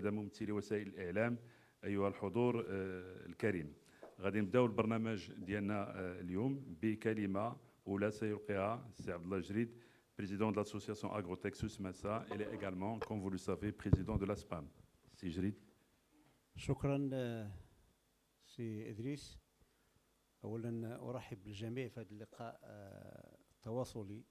السادة ممثلي وسائل الإعلام، أيها الحضور الكريم. غادي نبداو البرنامج ديالنا اليوم بكلمة أولى سيلقيها السي عبد الله جريد، président de l'association Agrotexus Massa. Il est également, comme vous le savez, président de l'ASPAM. سي جريد. شكرا سي إدريس. أولا أرحب بالجميع في هذا اللقاء التواصلي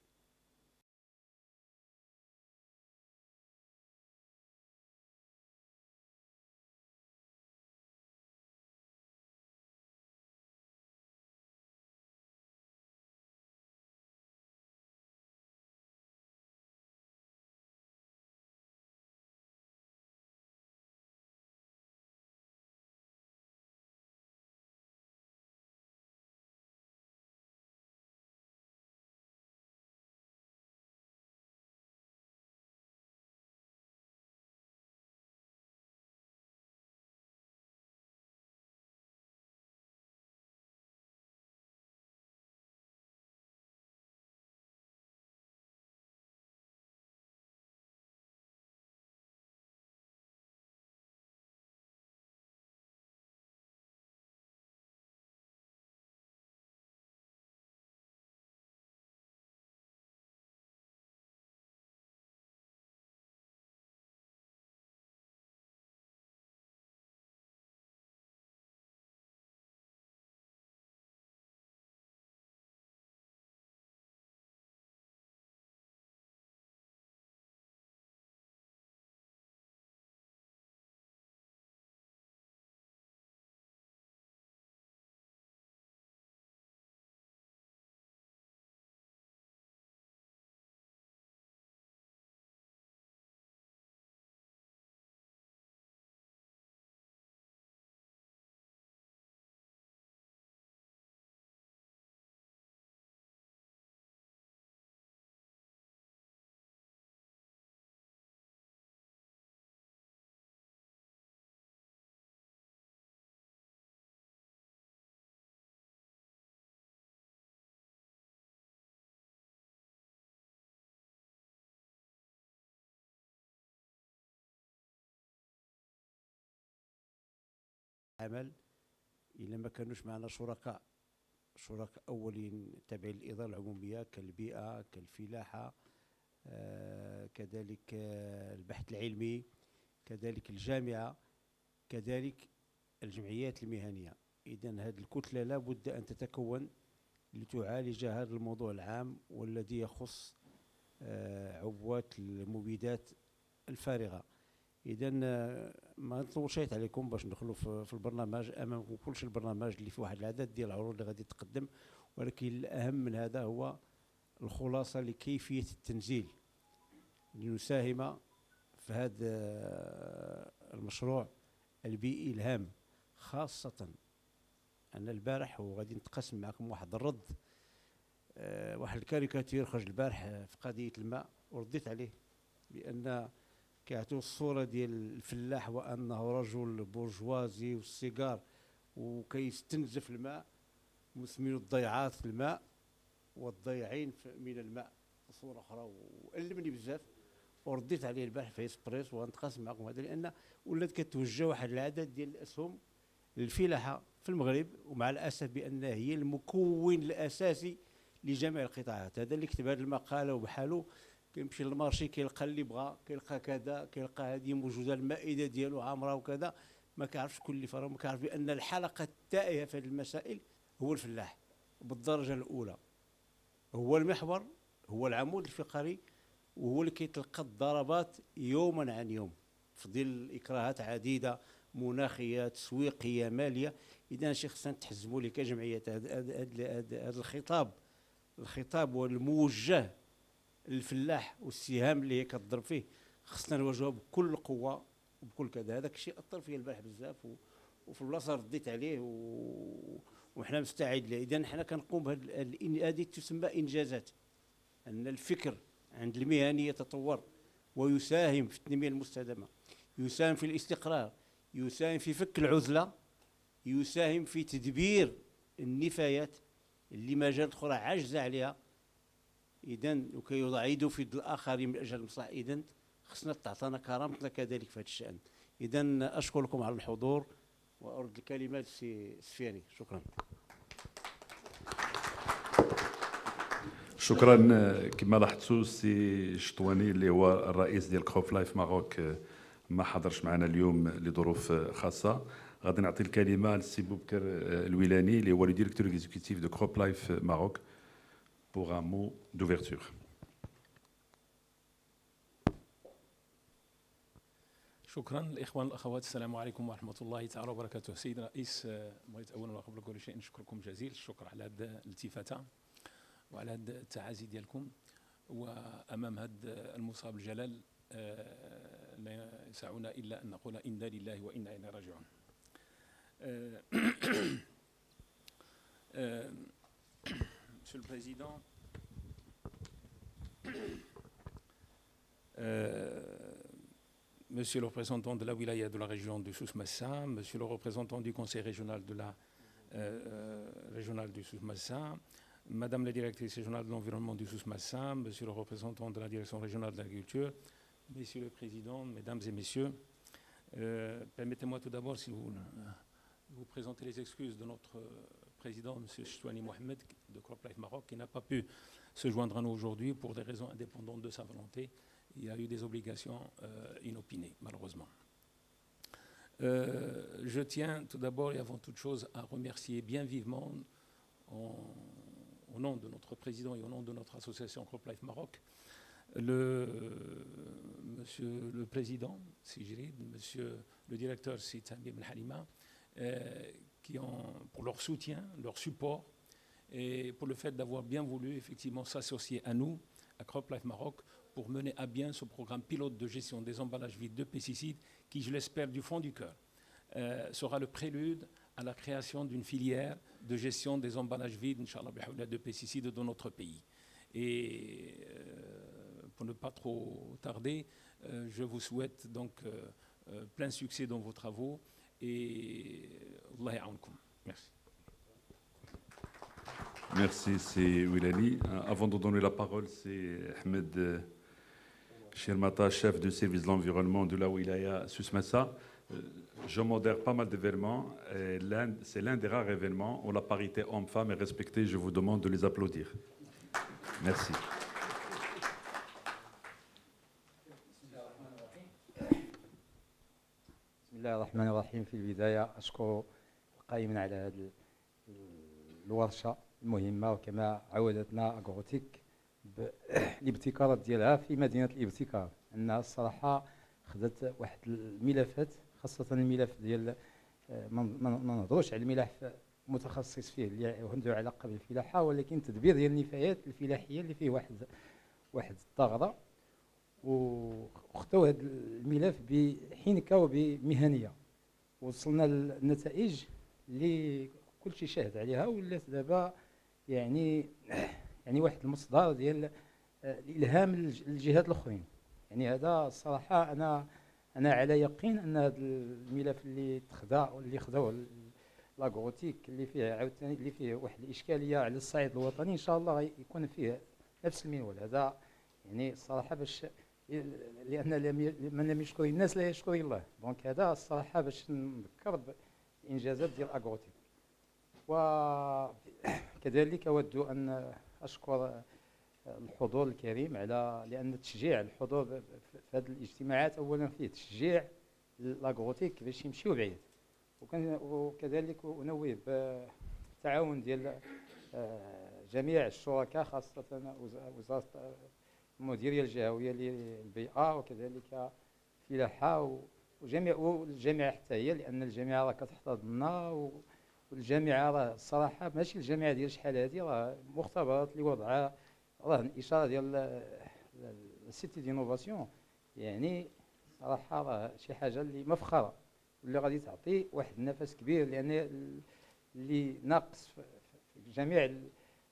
عمل. إلا ما كانوش معنا شركاء أولين تابعين للإدارة العمومية كالبيئة كالفلاحة، كذلك البحث العلمي، كذلك الجامعة، كذلك الجمعيات المهنية. إذن هذه الكتلة لابد أن تتكون لتعالج هذا الموضوع العام والذي يخص عبوات المبيدات الفارغة. إذن ما نطولش عليكم باش ندخلوا في البرنامج. أمامكم كلش البرنامج اللي فيه واحد العدد ديال العروض اللي غادي تقدم، ولكن الأهم من هذا هو الخلاصة لكيفية التنزيل لنساهم في هذا المشروع البيئي الهام. خاصة أن البارح وغادي نتقاسم معكم واحد الرد، واحد الكاريكاتير خرج البارح في قضية الماء ورديت عليه، بأن كيعطيو الصورة ديال الفلاح وأنه رجل بورجوازي والسيجار وكيستنزف الماء ومسمينو الضيعات في الماء والضيعين من الماء. صورة أخرى وألمني بزاف ورديت عليه البارح في إسبريس، وغنتقاسم معكم هذا لأن ولات كتوجه واحد العدد ديال الأسهم للفلاحة في المغرب، ومع الأسف بأنها هي المكون الأساسي لجميع القطاعات. هذا اللي كتب هذه المقالة وبحاله كيمشي للمارشي كيلقى اللي بغا، كيلقى كذا، كيلقى هذه موجوده المائده ديالو عامره وكذا، ما كيعرفش كل اللي فرا، ما كيعرف بان الحلقه التائهه في هذه المسائل هو الفلاح بالدرجه الاولى، هو المحور، هو العمود الفقري، وهو اللي كيتلقى الضربات يوما عن يوم في ظل الاكراهات عديده مناخيه تسويقيه ماليه. اذا شي خصنا نتحزموا ليه كجمعيات هذا الخطاب والموجه الفلاح والسهام اللي هي كتضرب فيه خصنا نواجهوه بكل قوه وبكل كذا. هذاك الشيء اثر فيا البارح بزاف وفي البلاصه رديت عليه وحنا مستعد له. اذا حنا كنقوم بهذه هذه تسمى انجازات، ان الفكر عند المهني يتطور ويساهم في التنميه المستدامه، يساهم في الاستقرار، يساهم في فك العزله، يساهم في تدبير النفايات اللي مجالات اخرى عاجزه عليها. إذن وكيضع يده في يد الآخرين من أجل المصلحة. إذن خصنا تعطينا كرامتنا كذلك في هذا الشأن. إذا أشكركم على الحضور وأرد الكلمة للسي السفيري. شكرا. شكرا. كما لاحظتوا السي شطواني اللي هو الرئيس ديال كروب لايف ماروك ما حضرش معنا اليوم لظروف خاصه. غادي نعطي الكلمه للسي بوبكر الويلاني اللي هو لو ديريكتور اكزيكوتيف دو كروب لايف ماروك pour un mot d'ouverture. شكرا الإخوان الأخوات، السلام عليكم ورحمة الله تعالى وبركاته. سيد الرئيس، بغيت أولا وقبل كل شيء نشكركم جزيل الشكر على هذه الالتفاتة وعلى هذه التعازي ديالكم، وأمام هذا المصاب الجلال لا يسعنا إلا أن نقول إنا لله وإنا إليه راجعون. Monsieur le Président, Monsieur le représentant de la wilaya de la région de Souss-Massa, Monsieur le représentant du conseil régional de la régional du Souss-Massa, Madame la directrice régionale de l'environnement du Souss-Massa, Monsieur le représentant de la direction régionale de l'agriculture, Messieurs le Président, Mesdames et Messieurs, permettez-moi tout d'abord, si vous présenter les excuses de notre président, M. Chouani Mohamed, de Crop Life Maroc, qui n'a pas pu se joindre à nous aujourd'hui pour des raisons indépendantes de sa volonté. Il y a eu des obligations inopinées, malheureusement. Je tiens tout d'abord et avant toute chose à remercier bien vivement, au nom de notre président et au nom de notre association Crop Life Maroc, Monsieur le Président, Sijrid, Monsieur le Directeur, Sid Samim El Halima, qui pour leur soutien, leur support et pour le fait d'avoir bien voulu effectivement s'associer à nous, à Crop Life Maroc, pour mener à bien ce programme pilote de gestion des emballages vides de pesticides qui, je l'espère du fond du cœur, sera le prélude à la création d'une filière de gestion des emballages vides, Inch'Allah, de pesticides dans notre pays. Et pour ne pas trop tarder, je vous souhaite donc plein succès dans vos travaux et Allah ya'awnkoum. Merci. Merci, c'est Wilani. Avant de donner la parole, c'est Ahmed Shirmata, chef du service de l'environnement de la wilaya Souss-Massa. Je modère pas mal d'événements. C'est l'un des rares événements où la parité homme-femme est respectée. Je vous demande de les applaudir. Merci. بسم الله الرحمن الرحيم. في البداية أشكر القائمين على هذه الورشة المهمة، وكما عودتنا أغروتيك بالابتكارات ديالها في مدينة الابتكار، أنها الصراحة خدت واحد الملفات، خاصة الملف ديال ما نهضروش على الملف متخصص فيه اللي عنده علاقة بالفلاحة، ولكن تدبير ديال النفايات الفلاحية اللي فيه واحد الثغرة، وخدوا هذا الملف بحنكة وبمهنية، وصلنا للنتائج اللي كل شيء شاهد عليها، ولات دابا يعني واحد المصدر ديال الالهام للجهات الاخرين. يعني هذا الصراحه انا على يقين ان هذا الملف اللي خداوه لاغروتيك اللي فيه عاوتاني اللي فيه واحد الاشكاليه على الصعيد الوطني، ان شاء الله يكون فيه نفس المنوال هذا. يعني الصراحه باش لان من لم يشكر الناس لا يشكر الله، دونك هذا الصراحه باش نذكر بالانجازات ديال اغروتيك. وكذلك أود أن أشكر الحضور الكريم على لأن تشجيع الحضور في هذه الاجتماعات أولا فيه تشجيع لاغروتيك باش يمشيو بعيد، وكذلك أنوه بالتعاون ديال جميع الشركاء، خاصة وزارة المديرية الجهوية للبيئة وكذلك الفلاحة والجامعة حتى هي، لأن الجامعة راه كتحتضننا، والجامعه راه الصراحه ماشي الجامعه ديال شحال هذه، راه مختبرات اللي وضعها راه الاشاره ديال السيتي دينوفاسيون، يعني صراحه راه شي حاجه اللي مفخره واللي غادي تعطي واحد النفس كبير، لان اللي ناقص في جميع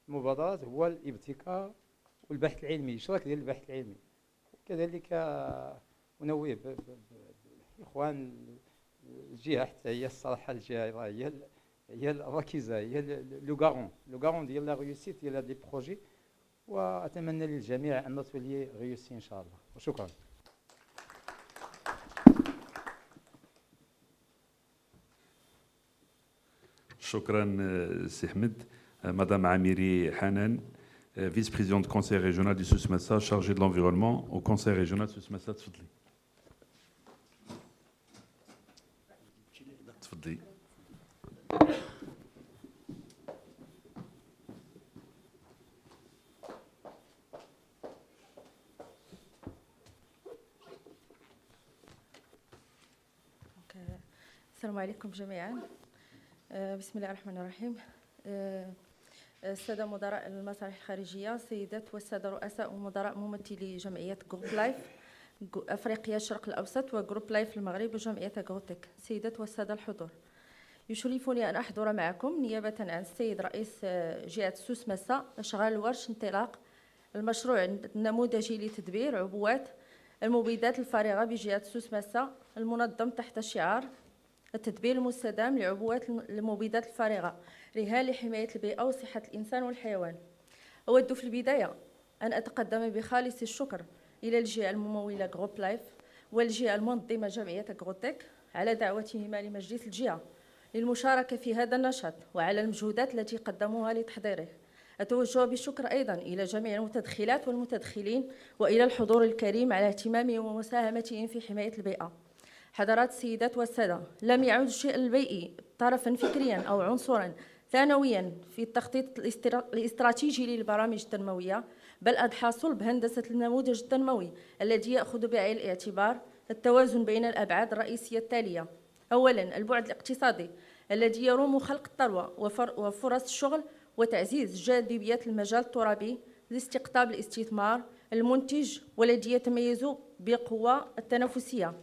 المبادرات هو الابتكار والبحث العلمي، الاشراك ديال البحث العلمي. وكذلك انوه بالاخوان الجهه حتى هي الصراحه الجهه هي الركيزه، هي لو غارون ديال لا ريوسيت ديال هاد لي بروجي، واتمنى للجميع ان نتولي ريوسي ان شاء الله، وشكرا. شكرا سي حمد. مدام عامري حنان, vice-présidente du conseil régional du Souss-Massa, chargée de l'environnement au conseil régional du Souss-Massa. تفضلي. تفضلي. السلام عليكم جميعا. بسم الله الرحمن الرحيم. السادة مدراء المصالح الخارجية، سيدات والسادة رؤساء ومدراء ممثلي جمعية جروب لايف أفريقيا الشرق الأوسط وجروب لايف المغرب وجمعية أغروتك، سيدات والسادة الحضور، يشرفني أن أحضر معكم نيابة عن السيد رئيس جهة سوس-مسا إشغال ورش انطلاق المشروع النموذجي لتدبير عبوات المبيدات الفارغة بجهة سوس-مسا المنظم تحت شعار التدبير المستدام لعبوات المبيدات الفارغة رهان لحماية البيئة وصحة الإنسان والحيوان. أود في البداية أن أتقدم بخالص الشكر إلى الجهة الممولة جروب لايف والجهة المنظمة جمعية أغروتك على دعوتهما لمجلس الجهة للمشاركة في هذا النشاط وعلى المجهودات التي قدموها لتحضيره. أتوجه بالشكر أيضا إلى جميع المتدخلات والمتدخلين وإلى الحضور الكريم على اهتمامهم ومساهمتهم في حماية البيئة. حضرات السيدات والسادة، لم يعد الشيء البيئي طرفا فكريا أو عنصرا ثانويا في التخطيط الاستراتيجي للبرامج التنموية، بل أضحى صلب هندسة النموذج التنموي الذي يأخذ بعين الاعتبار التوازن بين الأبعاد الرئيسية التالية. أولا، البعد الاقتصادي الذي يروم خلق الثروة وفرص الشغل وتعزيز جاذبية المجال الترابي لاستقطاب الاستثمار المنتج والذي يتميز بقوة التنافسية.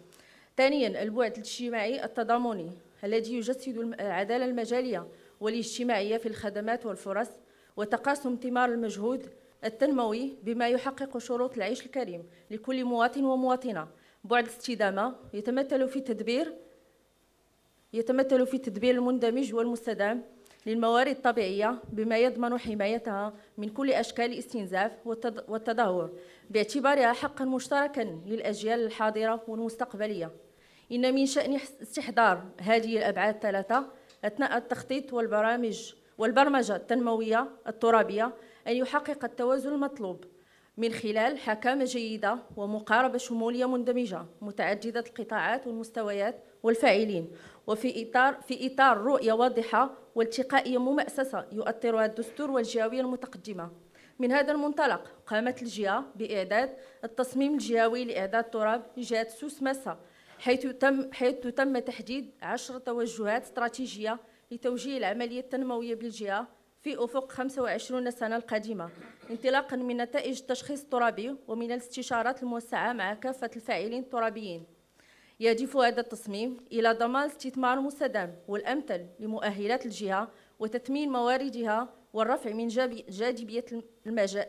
ثانياً، البعد الاجتماعي التضامني الذي يجسد العدالة المجالية والاجتماعية في الخدمات والفرص وتقاسم ثمار المجهود التنموي بما يحقق شروط العيش الكريم لكل مواطن ومواطنة. بعد الاستدامة يتمثل في التدبير المندمج والمستدام للموارد الطبيعية بما يضمن حمايتها من كل أشكال الاستنزاف والتدهور باعتبارها حقاً مشتركاً للأجيال الحاضرة والمستقبلية. إن من شأن استحضار هذه الأبعاد الثلاثة أثناء التخطيط والبرمجة التنموية الترابية أن يحقق التوازن المطلوب من خلال حكامة جيدة ومقاربة شمولية مندمجة متعددة القطاعات والمستويات والفاعلين، وفي إطار رؤية واضحة والتقائية ممأسسة يؤطرها الدستور والجهوية المتقدمة. من هذا المنطلق قامت الجهة بإعداد التصميم الجهوي لإعداد التراب لجهة سوس-مسا، حيث تم تحديد 10 توجهات استراتيجية لتوجيه العملية التنموية بالجهة في أفق 25 سنة القادمة، انطلاقاً من نتائج التشخيص الترابي ومن الاستشارات الموسعة مع كافة الفاعلين الترابيين. يهدف هذا التصميم إلى ضمان الاستثمار المستدام والأمثل لمؤهلات الجهة وتثمين مواردها والرفع من جاذبية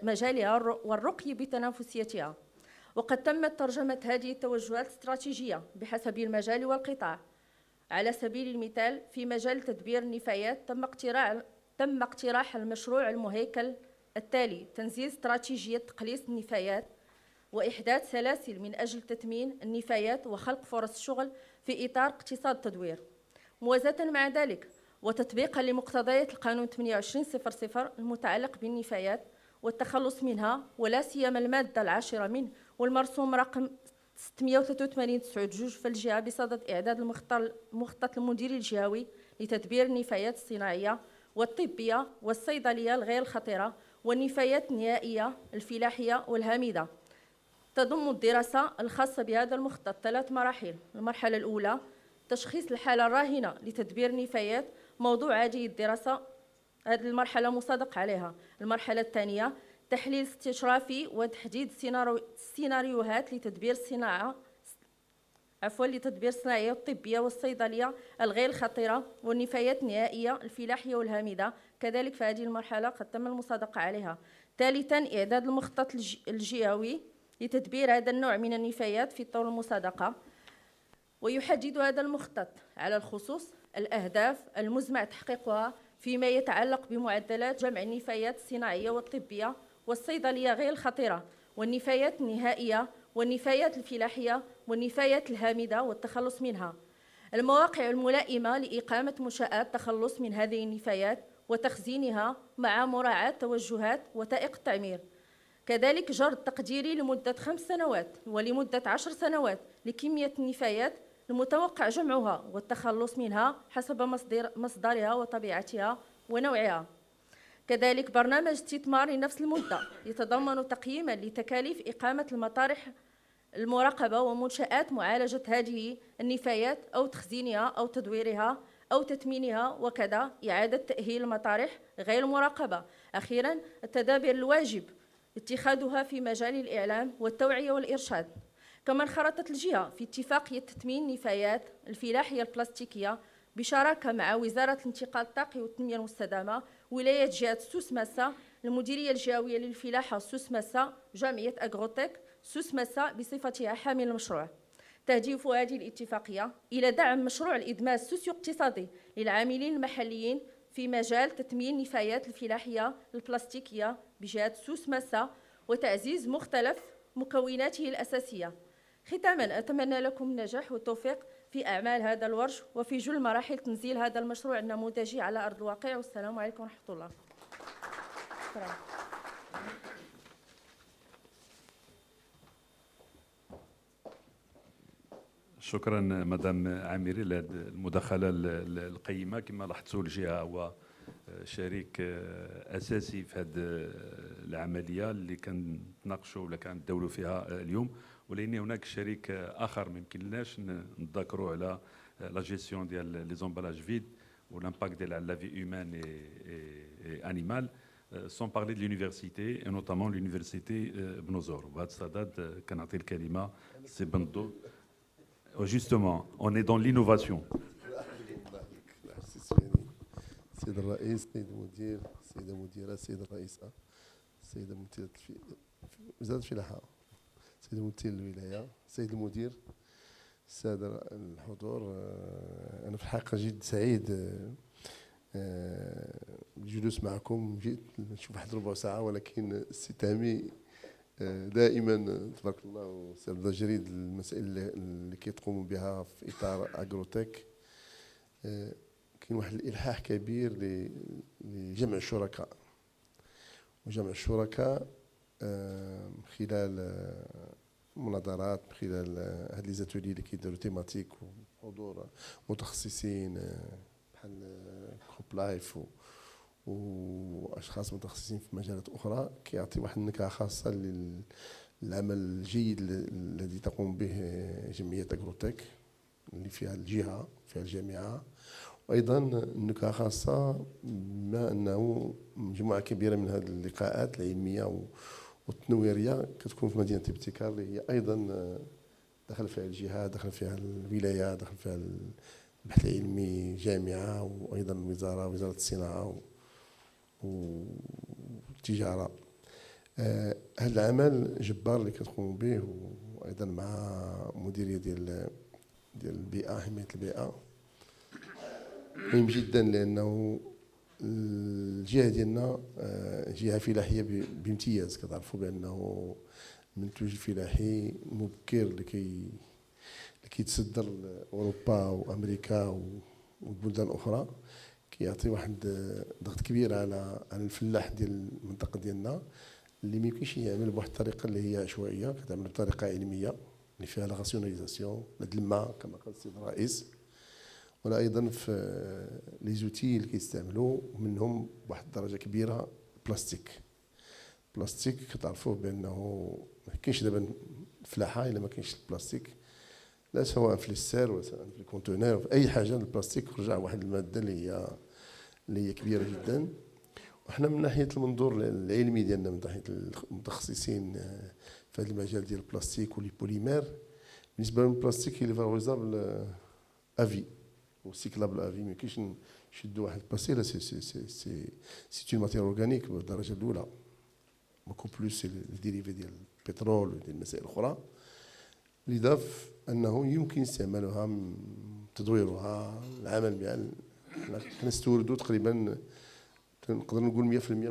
مجالها والرقي بتنافسيتها. وقد تمت ترجمة هذه التوجهات الاستراتيجية بحسب المجال والقطاع. على سبيل المثال، في مجال تدبير النفايات تم اقتراح المشروع المهيكل التالي: تنزيل استراتيجية تقليص النفايات وإحداث سلاسل من أجل تثمين النفايات وخلق فرص شغل في إطار اقتصاد التدوير. موازاة مع ذلك وتطبيقا لمقتضيات القانون 28/00 المتعلق بالنفايات والتخلص منها، ولا سيما المادة 10 منه والمرسوم رقم 683/92، فالجهة بصدد إعداد المخطط المديري الجهوي لتدبير النفايات الصناعية والطبية والصيدلية الغير الخطيرة والنفايات النهائية الفلاحية والهامدة. تضم الدراسة الخاصة بهذا المخطط 3 مراحل. المرحلة الأولى تشخيص الحالة الراهنة لتدبير النفايات، موضوع هذه الدراسة هذه المرحلة مصادق عليها. المرحلة الثانية تحليل استشرافي وتحديد سيناريوهات لتدبير الصناعية الطبية والصيدلية الغير خطيرة والنفايات النهائية الفلاحية والهامدة، كذلك في هذه المرحلة قد تم المصادقة عليها. ثالثاً، إعداد المخطط الجهوي لتدبير هذا النوع من النفايات في طور المصادقة، ويحدد هذا المخطط على الخصوص الأهداف المزمع تحقيقها فيما يتعلق بمعدلات جمع النفايات الصناعية والطبية والصيدلية غير الخطيرة والنفايات النهائية والنفايات الفلاحية والنفايات الهامدة والتخلص منها. المواقع الملائمة لإقامة منشآت تخلص من هذه النفايات وتخزينها مع مراعاة توجهات وثائق التعمير. كذلك جرد تقديري لمدة 5 سنوات ولمدة 10 سنوات لكمية النفايات المتوقع جمعها والتخلص منها حسب مصدرها وطبيعتها ونوعها. كذلك برنامج استثمار لنفس المدة يتضمن تقييما لتكاليف إقامة المطارح المراقبة ومنشآت معالجة هذه النفايات أو تخزينها أو تدويرها أو تثمينها، وكذا إعادة تأهيل المطارح غير المراقبة. أخيراً التدابير الواجب اتخاذها في مجال الإعلام والتوعية والإرشاد. كما انخرطت الجهة في اتفاقية تثمين نفايات الفلاحية البلاستيكية بشراكة مع وزارة الانتقال الطاقي والتنمية المستدامة، ولاية جهة سوس مسا، المديرية الجهوية للفلاحة سوس مسا، جمعية أغروتك سوس مسا بصفتها حامل المشروع. تهدف هذه الاتفاقية إلى دعم مشروع الإدماج السوسيو اقتصادي للعاملين المحليين في مجال تثمين نفايات الفلاحية البلاستيكية بجهة سوس مسا وتعزيز مختلف مكوناته الأساسية. ختاما أتمنى لكم النجاح والتوفيق في أعمال هذا الورش وفي جل مراحل تنزيل هذا المشروع النموذجي على أرض الواقع، والسلام عليكم ورحمة الله. شكرا مدام عامري لهذه المداخله القيمه. كما لاحظتوا الجهه هو شريك اساسي في هذه العمليه اللي كنتناقشوا ولا كندولوا فيها اليوم، ولكن هناك شريك اخر ما يمكنناش نذكروا على لا جيستيون ديال لي زومبالاج فيد والامباكت ديال على لا في هيومان اي انيمال، sans parler de l'université et notamment l'université بنوزور. وبهذا الصدد كنعطي الكلمه سي بندو. Justement, on est dans l'innovation. السيد الرئيس، السيد المدير، السيدة المديرة، السيد الرئيسة، السيدة ممثلة وزارة الفلاحة، السيد ممثل الولاية، السيد المدير، السادة الحضور، أنا في الحقيقة جد سعيد بالجلوس معكم. جيت نشوف واحد ربع ساعة، ولكن السي تامي دائما تبارك الله والسي عبد الجريد المسائل اللي كيتقوموا بها في اطار اغروتك، كاين واحد الالحاح كبير لجمع الشركاء وجمع الشركاء خلال مناظرات، من خلال هاد لي زاتولي اللي كيداروا تيماتيك وحضور متخصصين بحال كروب لايف واشخاص متخصصين في مجالات اخرى، كيعطي واحد النكهه خاصه للعمل الجيد الذي تقوم به جمعيه اغروتك اللي فيها الجهه فيها الجامعه، وايضا نكهه خاصه بما انه مجموعه كبيره من هذه اللقاءات العلميه والتنويريه كتكون في مدينه ابتكار اللي هي ايضا دخل فيها الجهه، دخل فيها الولايه، دخل فيها البحث العلمي جامعه، وايضا وزاره الصناعه والتجاره. هذا العمل جبار اللي كتقوم به، وايضا مع مديريه ديال البيئه، حمايه البيئه، مهم جدا لانه الجهه ديالنا جهه فلاحيه بامتياز. كتعرفوا بانه المنتوج الفلاحي مبكر لكي كيتصدر لاوروبا وامريكا والبلدان الاخرى، كيعطي واحد ضغط كبير على الفلاح ديال المنطقه ديالنا اللي ما يمكنش يعمل بواحد الطريقه اللي هي عشوائيه، كتعمل بطريقه علميه اللي فيها لا راسيوناليزاسيون، لا الماء كما قال السيد الرئيس، ولا ايضا في لي زوتي اللي كيستعملوا منهم بواحد الدرجه كبيره بلاستيك كتعرفوه بانه ما كاينش دابا الفلاحه الا ما كاينش البلاستيك، لا سواء في السير ولا سواء في الكونتينر في اي حاجه. البلاستيك خرج واحد الماده اللي هي كبيره جدا. وحنا من ناحيه المنظور العلمي ديالنا، من ناحيه المتخصصين في هذا المجال ديال البلاستيك والبوليمير، بالنسبه للبلاستيك اللي فالوريزابل افي وسيكلابل افي، ما كاينش نشدوا واحد البلاستيك، لا سي اون ماتير اورغانيك بالدرجه الاولى، بوكو بلوس الديريفي ديال البترول وديال المسائل الاخرى، لذا انه يمكن استعمالها، تدويرها، العمل بها. كنستوردوا تقريبا نقدر نقول 100%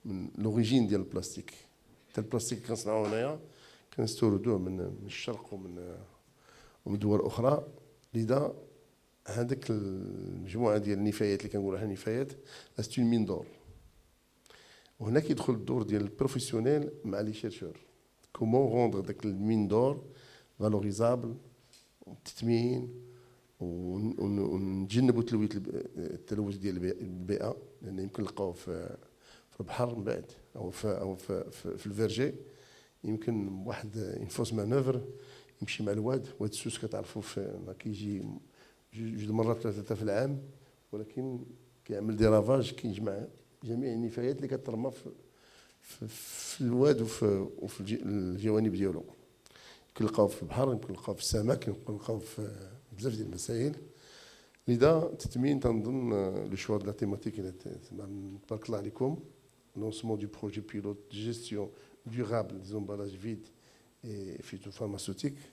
من لوريجين ديال البلاستيك. حتى البلاستيك كنصنعوه هنايا كنستوردوه من الشرق ومن دول اخرى، لذا هذاك المجموعه ديال النفايات اللي كنقولوا عليها نفايات استون مين دور. وهنا كيدخل الدور ديال البروفيسيونيل مع لي شيرشور. كومون روندر داك المين دور فالوريزابل، التثمين، ونتجنبوا التلوث ديال البيئه، لان يمكن نلقاوه في البحر من بعد او في الفيرجي. يمكن واحد اون فوس مانوفر يمشي مع الواد السوس كتعرفوا ما كيجي جوج مرات ثلاثه في العام، ولكن كيعمل دي رافاج، كيجمع جميع النفايات اللي كترمى في الواد وفي الجوانب ديالو. يمكن نلقاو في البحر، يمكن نلقاو في السمك، يمكن نلقاو في بزاف ديال المسائل. لذا التثمين تنظن لو شوا دو لا تيماتيك تبارك الله عليكم. lancement du projet pilote de gestion durable des emballages vides et phytopharmaceutiques.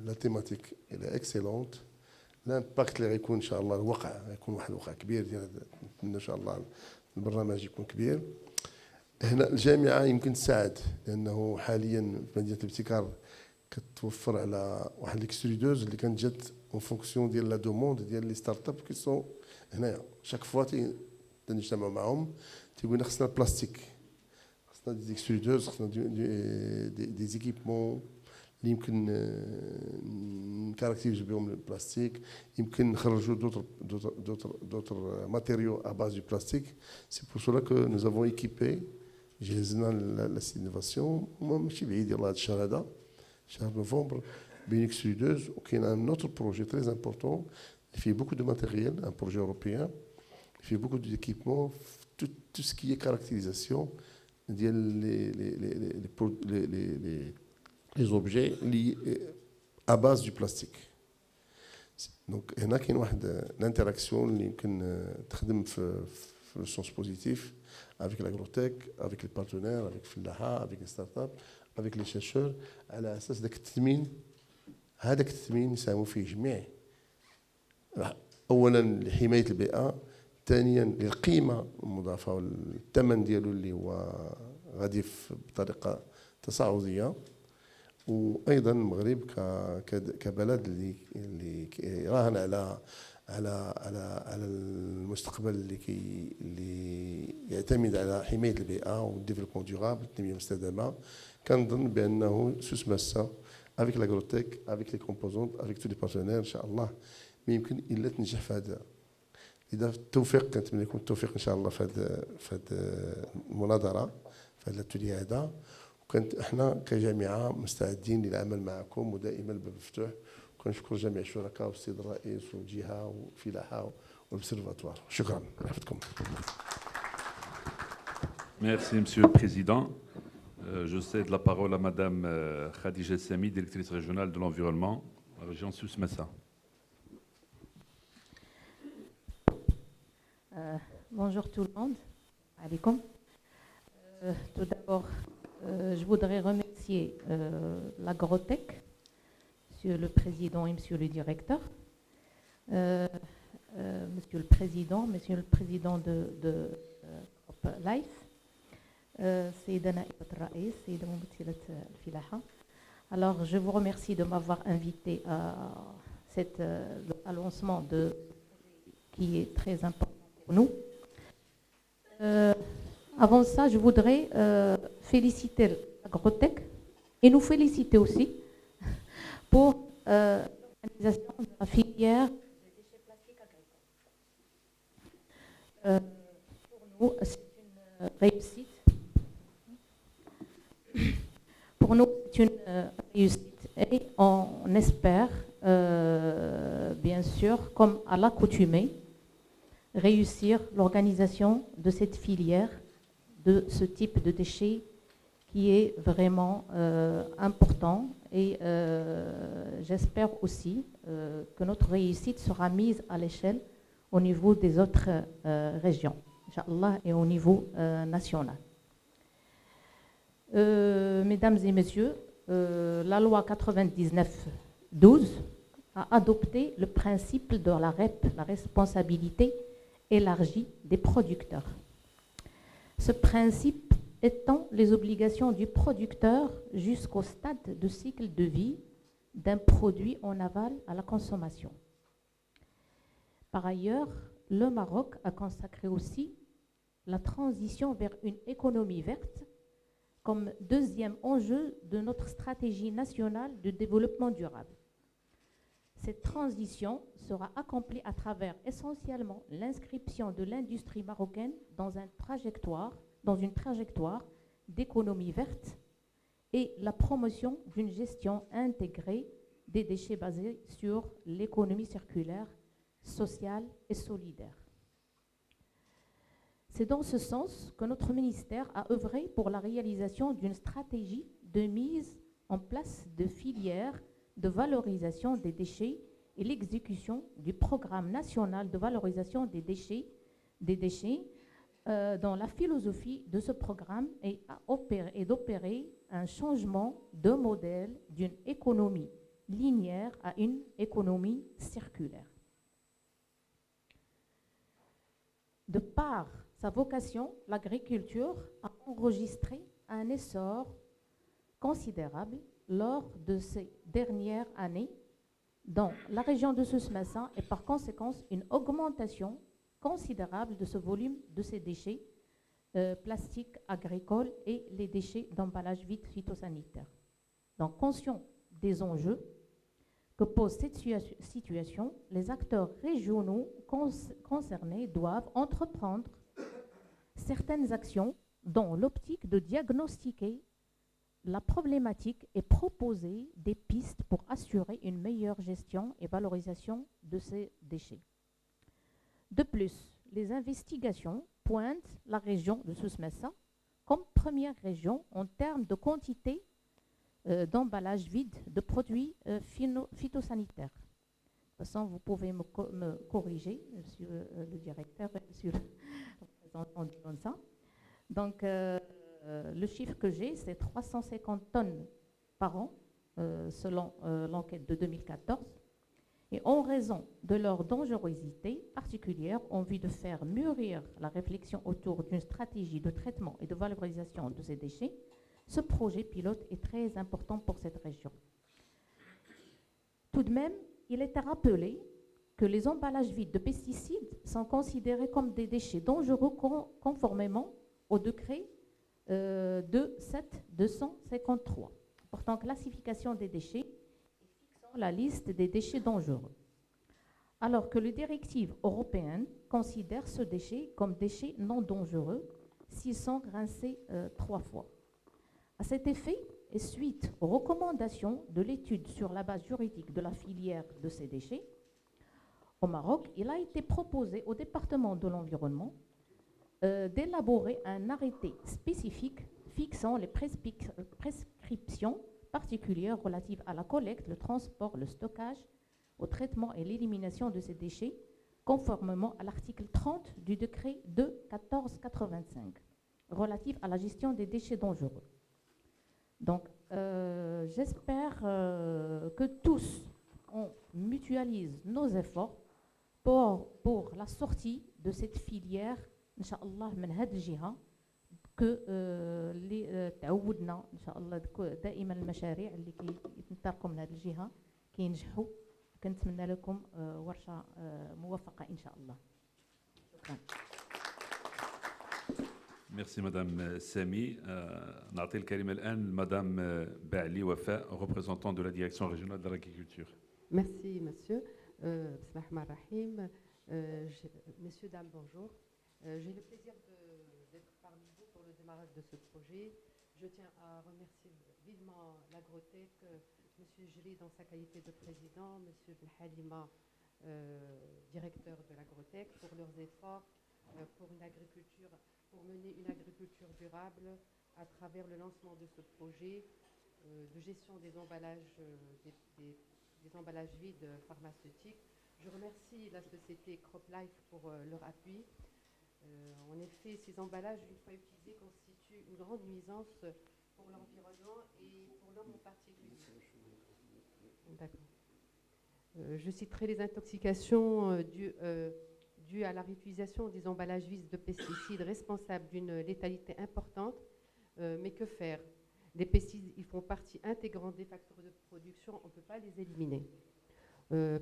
La thématique elle est excellente. L'impact اللي غيكون ان شاء الله الوقع غيكون واحد الوقع كبير ديال نتمنى ان شاء الله البرنامج يكون كبير. هنا الجامعه يمكن تساعد، لانه حاليا في مدينه الابتكار كتوفر على واحد ليكسترودوز اللي كانت جات اون فونكسيون ديال لا دوموند ديال لي ستارت اب كي سون هنايا. شاك فوا تنجتمعوا معهم تيقولنا خصنا البلاستيك، خصنا دي اكسترودوز، خصنا دي زيكيبمون اللي يمكن نكاركتيريزو بهم البلاستيك، يمكن نخرجوا دوتر ماتيريو ا باز دو بلاستيك. سي بور سولا كو نو افون ايكيبي جهزنا لا سينوفاسيون ماشي بعيد يلاه هذا الشهر هذا شهر نوفمبر بين اكسترودوز. وكاين ان اوتر بروجي تري امبورطون فيه بوكو دو ماتيريال، ان بروجي اوروبيان فيه بوكو دو ايكيبمون tout ce qui est caractérisation les objets liés à base du plastique. Donc هنا كاين واحد l'interaction اللي يمكن تخدم في le sens positif avec l'agrotech, avec les partenaires, avec الفلاحة، avec les startups, avec les chercheurs، على اساس داك التثمين. هذاك التثمين يساهموا فيه جميع، اولا لحماية البيئة، ثانيا للقيمه المضافه والثمن ديالو اللي هو غادي بطريقه تصاعديه. وايضا المغرب كبلد اللي يراهن على المستقبل اللي يعتمد على حمايه البيئه والديفلوبمون ديورابل، التنميه المستدامه. كنظن بانه سوس ماسا افيك لاغروتيك، افيك لي كومبوزونت، افيك تو لي بارتنير ان شاء الله ما يمكن الا تنجح في هذا. إذا التوفيق كنتمنى لكم التوفيق إن شاء الله في هذه المناظرة، في هذا الاتelier هذا. وكانت احنا كجامعة مستعدين للعمل معكم ودائما الباب مفتوح. وكنشكر جميع الشركاء والسيد الرئيس والجهة والفلاحة والأوبسيرفاتوار. شكرا لحفظكم. Merci Monsieur le Président. Je cède la parole à Madame Khadija Sami, directrice régionale de l'environnement, la région Souss-Massa. Bonjour tout le monde. Alaikum. Tout d'abord, je voudrais remercier l'Agrotech, Monsieur le Président et Monsieur le Directeur. Monsieur le Président de Life, Sayyidana Ibn Raïs, Sayyidana Moutilat Filaha. Alors, je vous remercie de m'avoir invité à lancement qui est très important pour nous. Avant ça, je voudrais féliciter l'Agrotech et nous féliciter aussi pour l'organisation de la filière des déchets plastiques agricoles. Pour nous, c'est une réussite. Pour nous, c'est une réussite et on espère, bien sûr, comme à l'accoutumée, réussir l'organisation de cette filière, de ce type de déchets qui est vraiment important. Et j'espère aussi que notre réussite sera mise à l'échelle au niveau des autres régions, Inch'Allah, et au niveau national. Mesdames et messieurs, la loi 99/12 a adopté le principe de la REP, la responsabilité élargie des producteurs. Ce principe étend les obligations du producteur jusqu'au stade de cycle de vie d'un produit en aval à la consommation. Par ailleurs, le Maroc a consacré aussi la transition vers une économie verte comme deuxième enjeu de notre stratégie nationale de développement durable. Cette transition sera accomplie à travers essentiellement l'inscription de l'industrie marocaine dans une trajectoire d'économie verte et la promotion d'une gestion intégrée des déchets basée sur l'économie circulaire, sociale et solidaire. C'est dans ce sens que notre ministère a œuvré pour la réalisation d'une stratégie de mise en place de filières de valorisation des déchets et l'exécution du programme national de valorisation des déchets, dont la philosophie de ce programme est d'opérer un changement de modèle d'une économie linéaire à une économie circulaire. De par sa vocation, l'agriculture a enregistré un essor considérable lors de ces dernières années dans la région de Souss-Massa et par conséquent une augmentation considérable de ce volume de ces déchets plastiques agricoles et les déchets d'emballage vide phytosanitaire. Donc, conscient des enjeux que pose cette situation, les acteurs régionaux concernés doivent entreprendre certaines actions dans l'optique de diagnostiquer la problématique et proposer des pistes pour assurer une meilleure gestion et valorisation de ces déchets. De plus, les investigations pointent la région de Souss-Massa comme première région en termes de quantité d'emballage vide de produits phytosanitaires. De toute façon, vous pouvez me corriger, monsieur le directeur, monsieur le représentant du CONSA. Donc, le chiffre que j'ai, c'est 350 tonnes par an, selon l'enquête de 2014. Et en raison de leur dangerosité particulière, en vue de faire mûrir la réflexion autour d'une stratégie de traitement et de valorisation de ces déchets, ce projet pilote est très important pour cette région. Tout de même, il est à rappeler que les emballages vides de pesticides sont considérés comme des déchets dangereux conformément au décret 27253, portant classification des déchets et fixant la liste des déchets dangereux. Alors que les directives européennes considèrent ce déchet comme déchet non dangereux s'ils sont rincés 3 fois. À cet effet, et suite aux recommandations de l'étude sur la base juridique de la filière de ces déchets, au Maroc, il a été proposé au département de l'environnement d'élaborer un arrêté spécifique fixant les prescriptions particulières relatives à la collecte, le transport, le stockage, au traitement et l'élimination de ces déchets, conformément à l'article 30 du décret 2-1485, relatif à la gestion des déchets dangereux. Donc, j'espère que tous, on mutualise nos efforts pour la sortie de cette filière, Inch'Allah, من هذه الجهة, que اللي تعودنا إن شاء الله دائما المشاريع اللي كينطلقوا من هذه الجهة كينجحوا. كنتمنى لكم ورشة موفقة إن شاء الله. شكرا. Merci Madame Sami. نعطي الكلمة الآن Madame Ba'li Wafa, représentant de la Direction régionale de l'agriculture. Merci Monsieur. Bismillahirrahmanirrahim. Messieurs, dames, bonjour. J'ai le plaisir d'être parmi vous pour le démarrage de ce projet. Je tiens à remercier vivement l'Agrotech, Monsieur Jri dans sa qualité de président, Monsieur Benhalima, directeur de l'Agrotech, pour leurs efforts pour mener une agriculture durable à travers le lancement de ce projet de gestion des emballages, des emballages vides pharmaceutiques. Je remercie la société CropLife pour leur appui. En effet, ces emballages, une fois utilisés, constituent une grande nuisance pour l'environnement et pour l'homme en particulier. D'accord. Je citerai les intoxications dues à la réutilisation des emballages vides de pesticides responsables d'une létalité importante. Mais que faire? Les pesticides, ils font partie intégrante des facteurs de production, on ne peut pas les éliminer.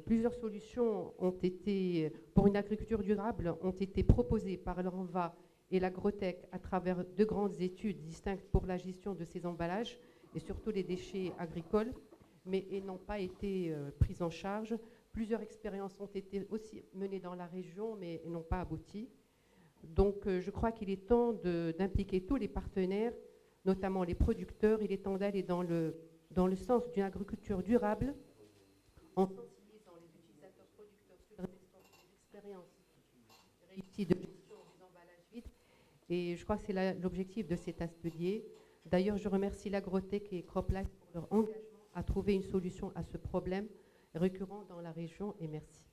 Plusieurs solutions ont été, pour une agriculture durable, ont été proposées par l'ANVA et l'Agrotech à travers de grandes études distinctes pour la gestion de ces emballages et surtout les déchets agricoles, mais elles n'ont pas été prises en charge. Plusieurs expériences ont été aussi menées dans la région, mais elles n'ont pas abouti. Donc je crois qu'il est temps d'impliquer tous les partenaires, notamment les producteurs. Il est temps d'aller dans le sens d'une agriculture durable, en sensibilisant les utilisateurs producteurs sur les expériences réussies de gestion des emballages vides. Et je crois que c'est l'objectif de cet atelier. D'ailleurs, je remercie l'Agrotech et CropLife pour leur engagement à trouver une solution à ce problème récurrent dans la région. Et merci.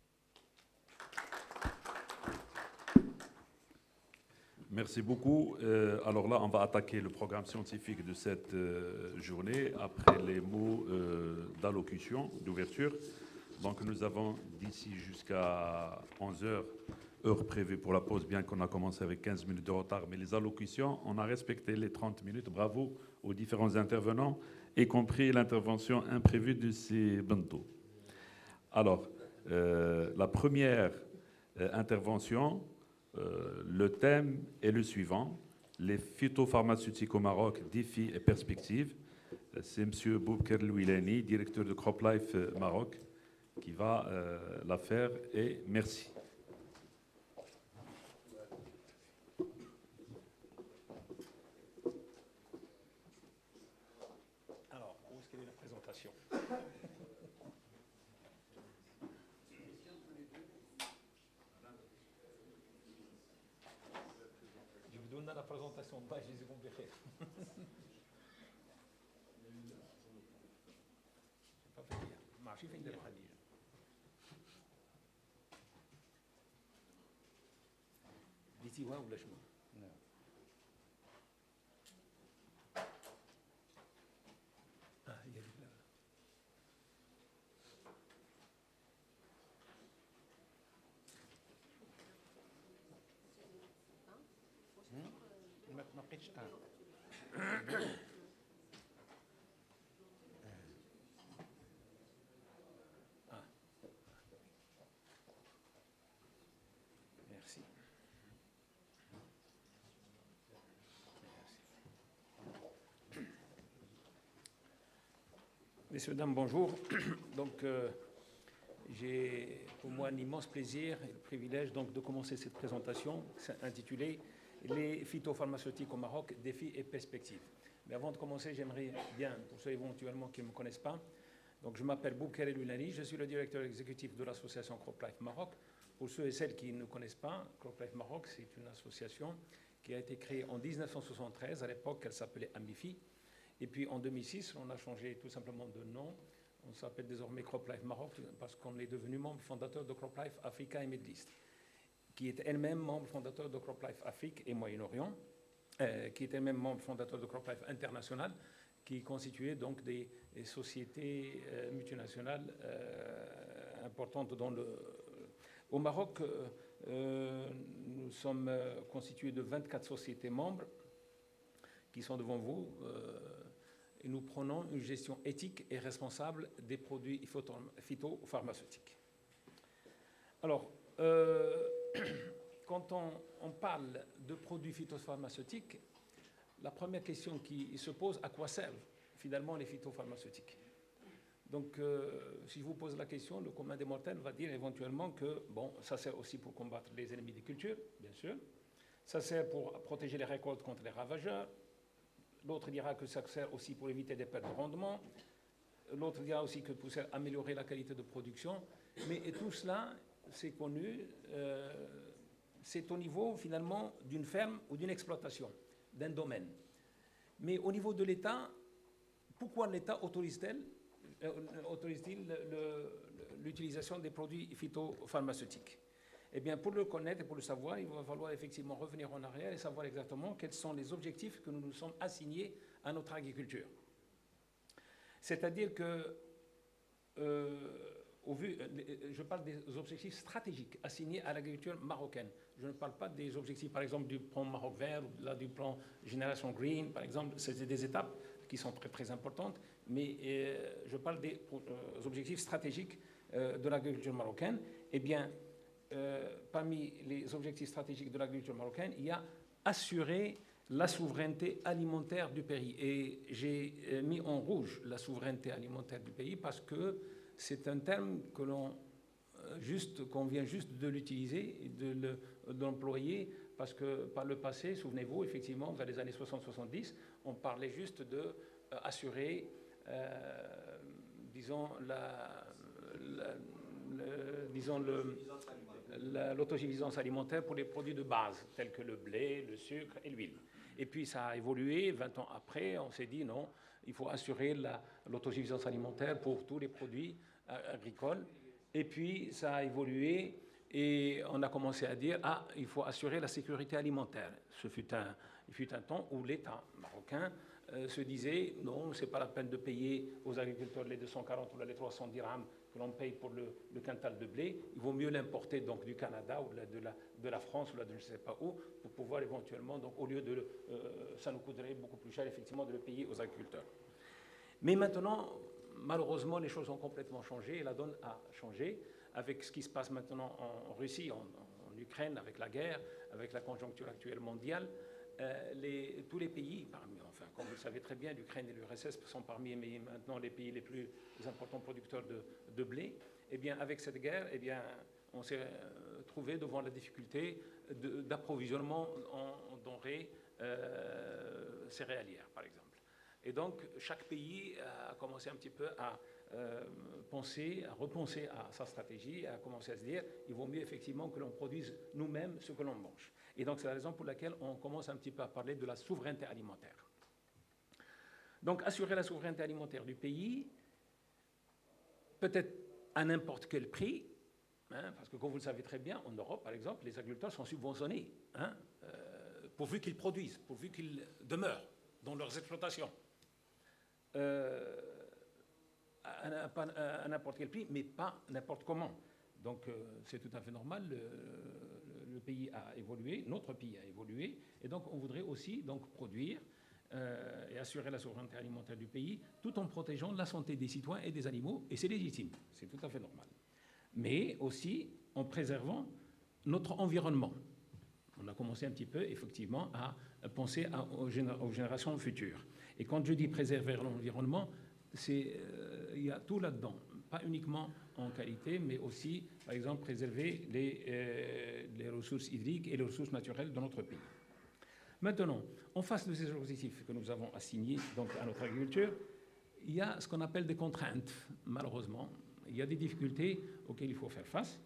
Merci beaucoup. Alors là, on va attaquer le programme scientifique de cette journée après les mots d'allocution, d'ouverture. Donc nous avons d'ici jusqu'à 11 heures, heure prévue pour la pause, bien qu'on a commencé avec 15 minutes de retard. Mais les allocutions, on a respecté les 30 minutes. Bravo aux différents intervenants, y compris l'intervention imprévue de ces Bento. Alors, la première intervention, le thème est le suivant: les phytopharmaceutiques au Maroc, défis et perspectives. C'est M. Boubacar Louilani, directeur de CropLife Maroc, qui va la faire, et merci. Alors, où est-ce qu'elle est la présentation? La présentation pas j'ai compris. pas fait dire. ماشي فين دابا خديجه ديتيوها ولا شنو؟ هي ديك ما بقيتش Merci. Messieurs, dames, bonjour. Donc, j'ai pour moi un immense plaisir et le privilège donc, de commencer cette présentation intitulée « Les phytopharmaceutiques au Maroc, défis et perspectives ». Mais avant de commencer, j'aimerais bien, pour ceux éventuellement qui ne me connaissent pas, donc je m'appelle Boubacar Louilani, je suis le directeur exécutif de l'association CropLife Maroc. Pour ceux et celles qui ne connaissent pas, CropLife Maroc, c'est une association qui a été créée en 1973. À l'époque, elle s'appelait Amifi. Et puis en 2006, on a changé tout simplement de nom. On s'appelle désormais CropLife Maroc parce qu'on est devenu membre fondateur de CropLife Africa et Middle East, qui est elle-même membre fondateur de CropLife Afrique et Moyen-Orient, qui est elle-même membre fondateur de CropLife International, qui constituait donc des sociétés multinationales importantes au Maroc. Nous sommes constitués de 24 sociétés membres qui sont devant vous et nous prenons une gestion éthique et responsable des produits phytopharmaceutiques. Alors, quand on parle de produits phytopharmaceutiques, la première question qui se pose, à quoi servent finalement les phytopharmaceutiques? Donc, si je vous pose la question, le commun des mortels va dire éventuellement que, bon, ça sert aussi pour combattre les ennemis des cultures, bien sûr. Ça sert pour protéger les récoltes contre les ravageurs. L'autre dira que ça sert aussi pour éviter des pertes de rendement. L'autre dira aussi que pour améliorer la qualité de production. Mais et tout cela, c'est connu, c'est au niveau finalement d'une ferme ou d'une exploitation, d'un domaine. Mais au niveau de l'État, pourquoi l'État autorise-t-il l'utilisation des produits phytopharmaceutiques? Eh bien, pour le connaître et pour le savoir, il va falloir effectivement revenir en arrière et savoir exactement quels sont les objectifs que nous nous sommes assignés à notre agriculture. C'est-à-dire que, je parle des objectifs stratégiques assignés à l'agriculture marocaine. Je ne parle pas des objectifs, par exemple, du plan Maroc vert ou là, du plan Génération Green, par exemple. C'est des étapes qui sont très, très importantes, mais je parle des objectifs stratégiques de l'agriculture marocaine, eh bien, parmi les objectifs stratégiques de l'agriculture marocaine, il y a assurer la souveraineté alimentaire du pays. Et j'ai mis en rouge la souveraineté alimentaire du pays parce que c'est un terme qu'on vient juste de l'utiliser et de l'employer, parce que par le passé, souvenez-vous, effectivement, vers les années 60-70, on parlait juste d'assurer, disons, l'autosuffisance alimentaire pour les produits de base, tels que le blé, le sucre et l'huile. Et puis ça a évolué, 20 ans après, on s'est dit non, il faut assurer l'autosuffisance alimentaire pour tous les produits agricoles. Et puis ça a évolué et on a commencé à dire il faut assurer la sécurité alimentaire. Il fut un temps où l'État marocain se disait non, c'est pas la peine de payer aux agriculteurs les 240 ou les 300 dirhams que l'on paye pour le quintal de blé, il vaut mieux l'importer donc du Canada ou de la France ou de je ne sais pas où pour pouvoir éventuellement, donc au lieu de ça nous coûterait beaucoup plus cher effectivement de le payer aux agriculteurs. Mais maintenant, malheureusement, les choses ont complètement changé et la donne a changé avec ce qui se passe maintenant en Russie, en Ukraine, avec la guerre, avec la conjoncture actuelle mondiale. Tous les pays, comme vous le savez très bien, l'Ukraine et l'URSS sont parmi maintenant les pays les plus importants producteurs de blé. Eh bien, avec cette guerre, eh bien, on s'est trouvé devant la difficulté d'approvisionnement en denrées céréalières, par exemple. Et donc, chaque pays a commencé un petit peu à repenser à sa stratégie, à commencer à se dire il vaut mieux effectivement que l'on produise nous-mêmes ce que l'on mange. Et donc, c'est la raison pour laquelle on commence un petit peu à parler de la souveraineté alimentaire. Donc, assurer la souveraineté alimentaire du pays, peut-être à n'importe quel prix, parce que comme vous le savez très bien, en Europe, par exemple, les agriculteurs sont subventionnés, pourvu qu'ils produisent, pourvu qu'ils demeurent dans leurs exploitations. À n'importe quel prix, mais pas n'importe comment. Donc c'est tout à fait normal, le pays a évolué, notre pays a évolué, et donc on voudrait aussi donc, produire et assurer la souveraineté alimentaire du pays, tout en protégeant la santé des citoyens et des animaux, et c'est légitime, c'est tout à fait normal. Mais aussi en préservant notre environnement. On a commencé un petit peu, effectivement, à penser aux générations futures. Et quand je dis préserver l'environnement, il y a tout là-dedans. Pas uniquement en qualité, mais aussi, par exemple, préserver les ressources hydriques et les ressources naturelles de notre pays. Maintenant, en face de ces objectifs que nous avons assignés donc, à notre agriculture, il y a ce qu'on appelle des contraintes, malheureusement. Il y a des difficultés auxquelles il faut faire face.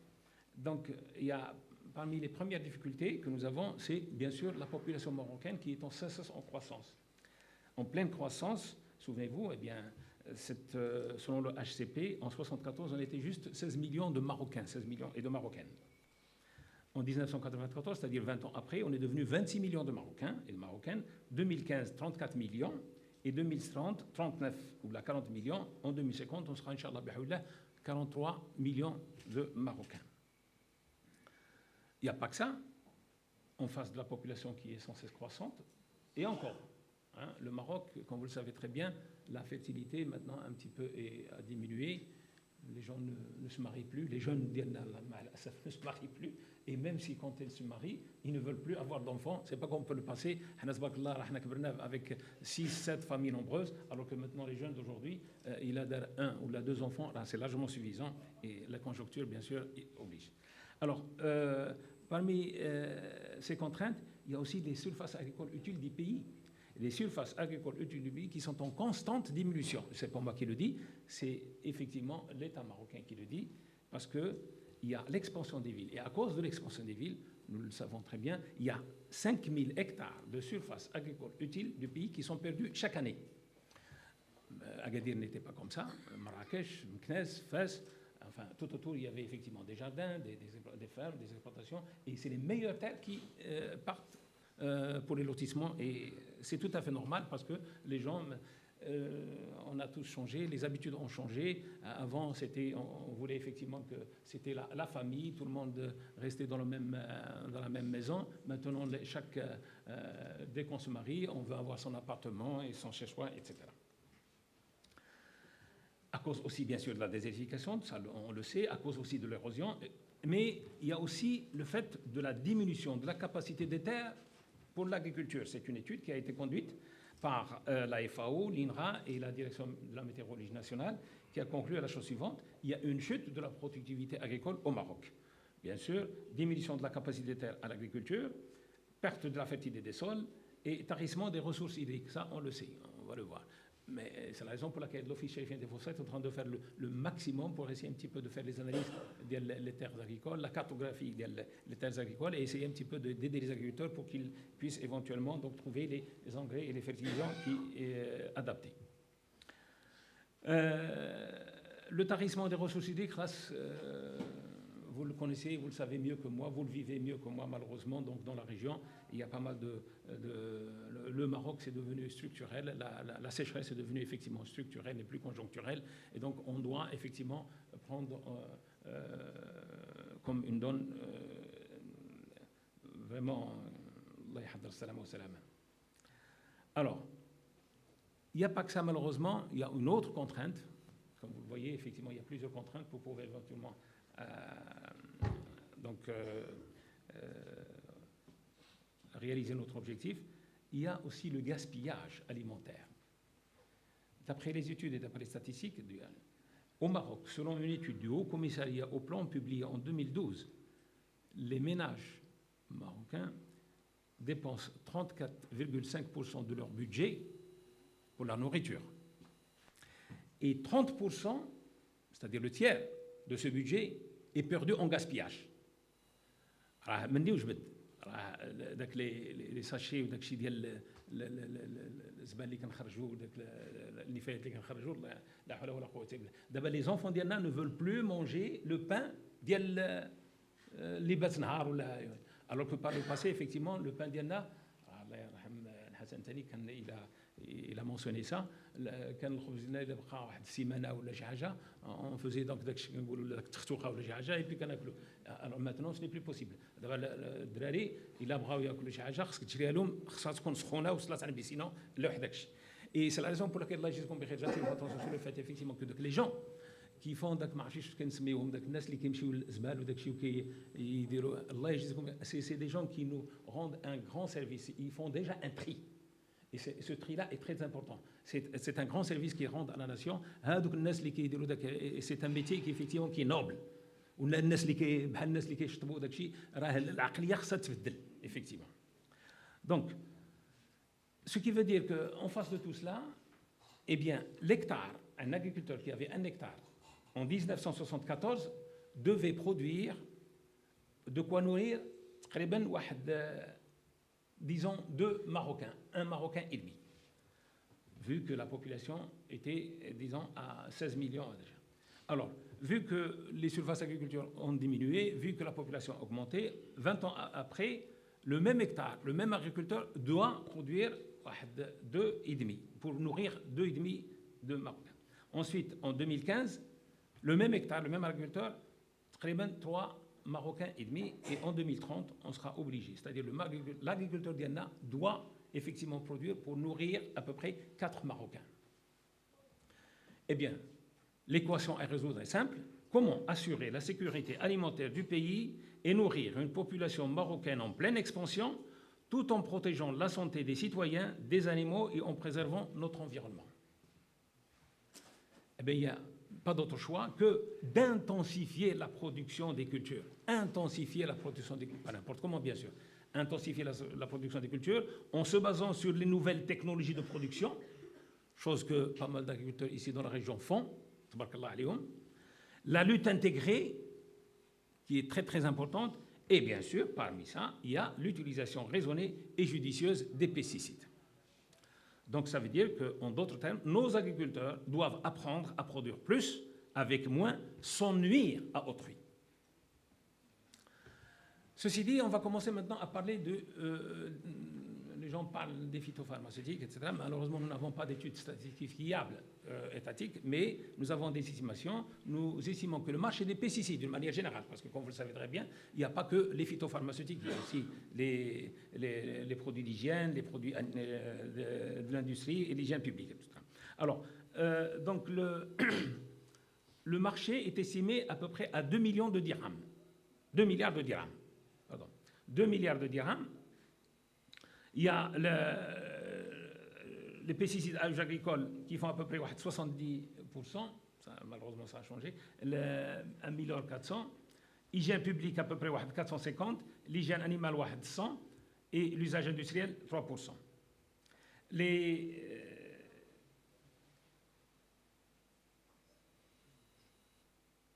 Donc, il y a parmi les premières difficultés que nous avons, c'est bien sûr la population marocaine qui est en cesse en croissance. En pleine croissance, souvenez-vous, eh bien, selon le HCP, en 1974, on était juste 16 millions de Marocains, 16 millions et de Marocaines. En 1994, c'est-à-dire 20 ans après, on est devenu 26 millions de Marocains et de Marocaines. 2015, 34 millions. Et 2030, 39 ou 40 millions. En 2050, on sera, Inch'Allah, 43 millions de Marocains. Il n'y a pas que ça, en face de la population qui est sans cesse croissante. Et encore, le Maroc, comme vous le savez très bien, la fertilité maintenant un petit peu a diminué. Les gens ne se marient plus, les jeunes ne se marient plus, et même si quand ils se marient, ils ne veulent plus avoir d'enfants. C'est pas comme peut le passer avec 6-7 familles nombreuses, alors que maintenant les jeunes d'aujourd'hui, il a un ou deux enfants, là c'est largement suffisant, et la conjoncture bien sûr oblige. Alors, parmi ces contraintes, il y a aussi les surfaces agricoles utiles du pays. Les surfaces agricoles utiles du pays qui sont en constante diminution. Ce n'est pas moi qui le dis, c'est effectivement l'État marocain qui le dit, parce qu'il y a l'expansion des villes. Et à cause de l'expansion des villes, nous le savons très bien, il y a 5000 hectares de surfaces agricoles utiles du pays qui sont perdus chaque année. Agadir n'était pas comme ça, Marrakech, Meknès, Fès, enfin tout autour il y avait effectivement des jardins, des fermes, des exploitations, et c'est les meilleures terres qui partent pour les lotissements, et c'est tout à fait normal parce que les gens, on a tous changé, les habitudes ont changé. Avant, on voulait effectivement que c'était la famille, tout le monde restait dans la même maison. Maintenant, dès qu'on se marie, on veut avoir son appartement et son chez-soi, etc. à cause aussi bien sûr de la désertification, ça on le sait, à cause aussi de l'érosion, mais il y a aussi le fait de la diminution de la capacité des terres pour l'agriculture. C'est une étude qui a été conduite par la FAO, l'INRA et la Direction de la météorologie nationale, qui a conclu à la chose suivante: il y a une chute de la productivité agricole au Maroc. Bien sûr, diminution de la capacité des terres à l'agriculture, perte de la fertilité des sols et tarissement des ressources hydriques. Ça, on le sait, on va le voir. Mais c'est la raison pour laquelle l'Office chérifien des phosphates est en train de faire le maximum pour essayer un petit peu de faire les analyses des terres agricoles, la cartographie des terres agricoles, et essayer un petit peu d'aider les agriculteurs pour qu'ils puissent éventuellement donc trouver les engrais et les fertilisants adaptés. Le tarissement des ressources hydriques, vous le connaissez, vous le savez mieux que moi, vous le vivez mieux que moi malheureusement. Donc dans la région, il y a pas mal le Maroc, c'est devenu structurel, la sécheresse est devenue effectivement structurelle et plus conjoncturelle, et donc on doit effectivement prendre comme une donne vraiment. Alors, il n'y a pas que ça malheureusement, il y a une autre contrainte. Comme vous le voyez, effectivement, il y a plusieurs contraintes pour pouvoir éventuellement réaliser notre objectif. Il y a aussi le gaspillage alimentaire. D'après les études et d'après les statistiques, au Maroc, selon une étude du Haut Commissariat au Plan publiée en 2012, les ménages marocains dépensent 34,5% de leur budget pour la nourriture. Et 30%, c'est-à-dire le tiers de ce budget, est perdu en gaspillage. Les sachets ou داكشي ديال الزبال اللي كنخرجوا داك النفايات اللي كنخرجوا لا حول ولا قوه الا بالله. دابا les enfants ديالنا ne veulent plus manger le pain ديال اللي بات نهار ولا alors que par le passé effectivement le pain ديالنا الله يرحم الحسن ثاني كان il a mentionné ça, كان الخبز ديالنا الا بقى واحد السيمانه ولا شي حاجه on faisait donc داكشي كنقولوا داك التختوخه ولا شي حاجه et puis كناكلوا. alors maintenant ce n'est plus possible. دابا الدراري الا بغاو ياكلوا شي حاجه خصك تشريها لهم، خصها تكون سخونه وصلات على بيسينو لا واحد داكشي. et c'est la raison pour laquelle الله يجزيكم بخير j'attire votre attention sur le fait effectivement que les gens qui font داك ما عرفتش كنسميوهم داك الناس اللي كيمشيو للزبال وداكشي وكيديروا الله يجزيكم c'est des gens qui nous rendent un grand service. Ils font déjà un tri. Et ce tri-là est très important. C'est un grand service qu'ils rendent à la nation. C'est un métier qui effectivement qui est noble. Effectivement. Donc, ce qui veut dire qu'en face de tout cela, eh bien, l'hectare, un agriculteur qui avait un hectare en 1974 devait produire de quoi nourrir disons 2 Marocains, 1 Marocain et demi, vu que la population était, disons, à 16 millions déjà. Alors, vu que les surfaces agriculture ont diminué, vu que la population a augmenté, 20 ans après, le même hectare, le même agriculteur doit produire 2,5 pour nourrir 2,5 de Marocains. Ensuite, en 2015, le même hectare, le même agriculteur, 3 Marocains et demi, et en 2030, on sera obligé. C'est-à-dire l'agriculteur d'Yana doit effectivement produire pour nourrir à peu près 4 Marocains. Eh bien, l'équation à résoudre est simple. Comment assurer la sécurité alimentaire du pays et nourrir une population marocaine en pleine expansion, tout en protégeant la santé des citoyens, des animaux et en préservant notre environnement? Eh bien, il y a pas d'autre choix que d'intensifier la production des cultures. Intensifier la production des cultures, pas n'importe comment bien sûr. Intensifier la production des cultures en se basant sur les nouvelles technologies de production, chose que pas mal d'agriculteurs ici dans la région font, tabarakallah alayhum. La lutte intégrée, qui est très très importante, et bien sûr, parmi ça, il y a l'utilisation raisonnée et judicieuse des pesticides. Donc ça veut dire qu'en d'autres termes, nos agriculteurs doivent apprendre à produire plus avec moins sans nuire à autrui. Ceci dit, on va commencer maintenant à parler de... les gens parlent des phytopharmaceutiques, etc. Malheureusement, nous n'avons pas d'études statistiques fiables étatiques, mais nous avons des estimations. Nous estimons que le marché des pesticides, d'une manière générale, parce que comme vous le savez très bien, il n'y a pas que les phytopharmaceutiques, il y a aussi les produits d'hygiène, les produits de l'industrie et l'hygiène publique, etc. Alors, donc le marché est estimé à peu près à 2 millions de dirhams. 2 milliards de dirhams. Pardon. 2 milliards de dirhams. Il y a les pesticides agricoles qui font à peu près 70%. Ça, malheureusement, ça a changé. 1 milliard 400. Hygiène publique à peu près 450. L'hygiène animale 100. Et l'usage industriel 3%. Je